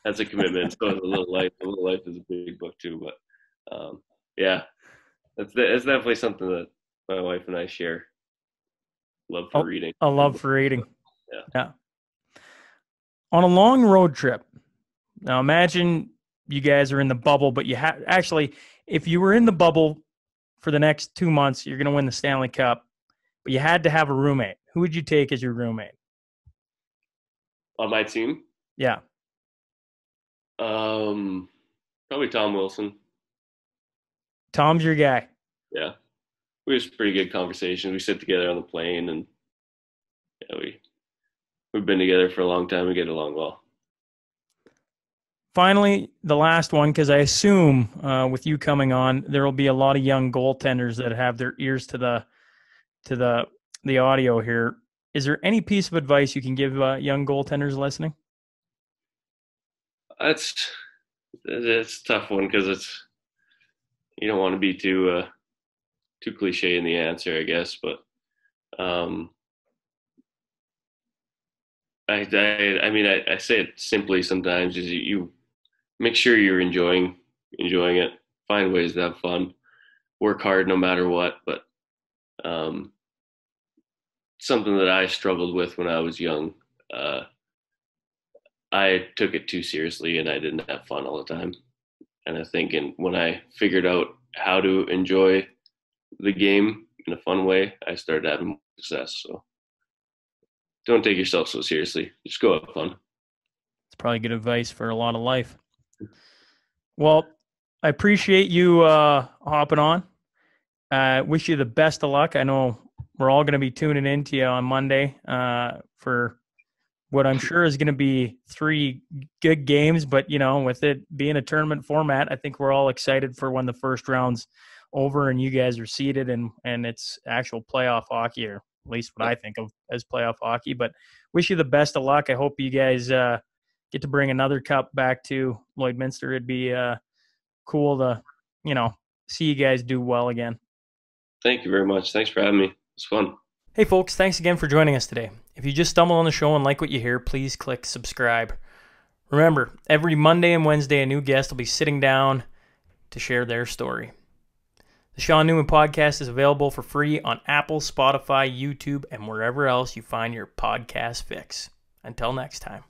That's a commitment. So is A Little Life. A Little Life is a big book too, but yeah, it's definitely something that my wife and I share. Love for reading. A love for reading. Yeah. On a long road trip. Now imagine you guys are in the bubble, but you actually, if you were in the bubble for the next 2 months, you're going to win the Stanley Cup, but you had to have a roommate. Who would you take as your roommate? On my team? Yeah. Probably Tom Wilson. Tom's your guy. Yeah. We have pretty good conversations. We sit together on the plane, and yeah, we've been together for a long time. We get along well. Finally, the last one, because I assume with you coming on, there will be a lot of young goaltenders that have their ears to the audio here. Is there any piece of advice you can give young goaltenders listening? It's a tough one because you don't want to be too cliche in the answer, I guess. But I say it simply sometimes: is you make sure you're enjoying it. Find ways to have fun. Work hard no matter what. But something that I struggled with when I was young. I took it too seriously and I didn't have fun all the time. And I think when I figured out how to enjoy the game in a fun way, I started having more success. So don't take yourself so seriously. Just go have fun. It's probably good advice for a lot of life. Well, I appreciate you hopping on. Wish you the best of luck. I know we're all going to be tuning in to you on Monday for what I'm sure is going to be 3 good games. But, with it being a tournament format, I think we're all excited for when the first round's over and you guys are seeded and it's actual playoff hockey, or at least what I think of as playoff hockey. But wish you the best of luck. I hope you guys get to bring another cup back to Lloydminster. It'd be cool to, see you guys do well again. Thank you very much. Thanks for having me. It's fun. Hey folks, thanks again for joining us today. If you just stumbled on the show and like what you hear, please click subscribe. Remember, every Monday and Wednesday, a new guest will be sitting down to share their story. The Sean Newman Podcast is available for free on Apple, Spotify, YouTube, and wherever else you find your podcast fix. Until next time.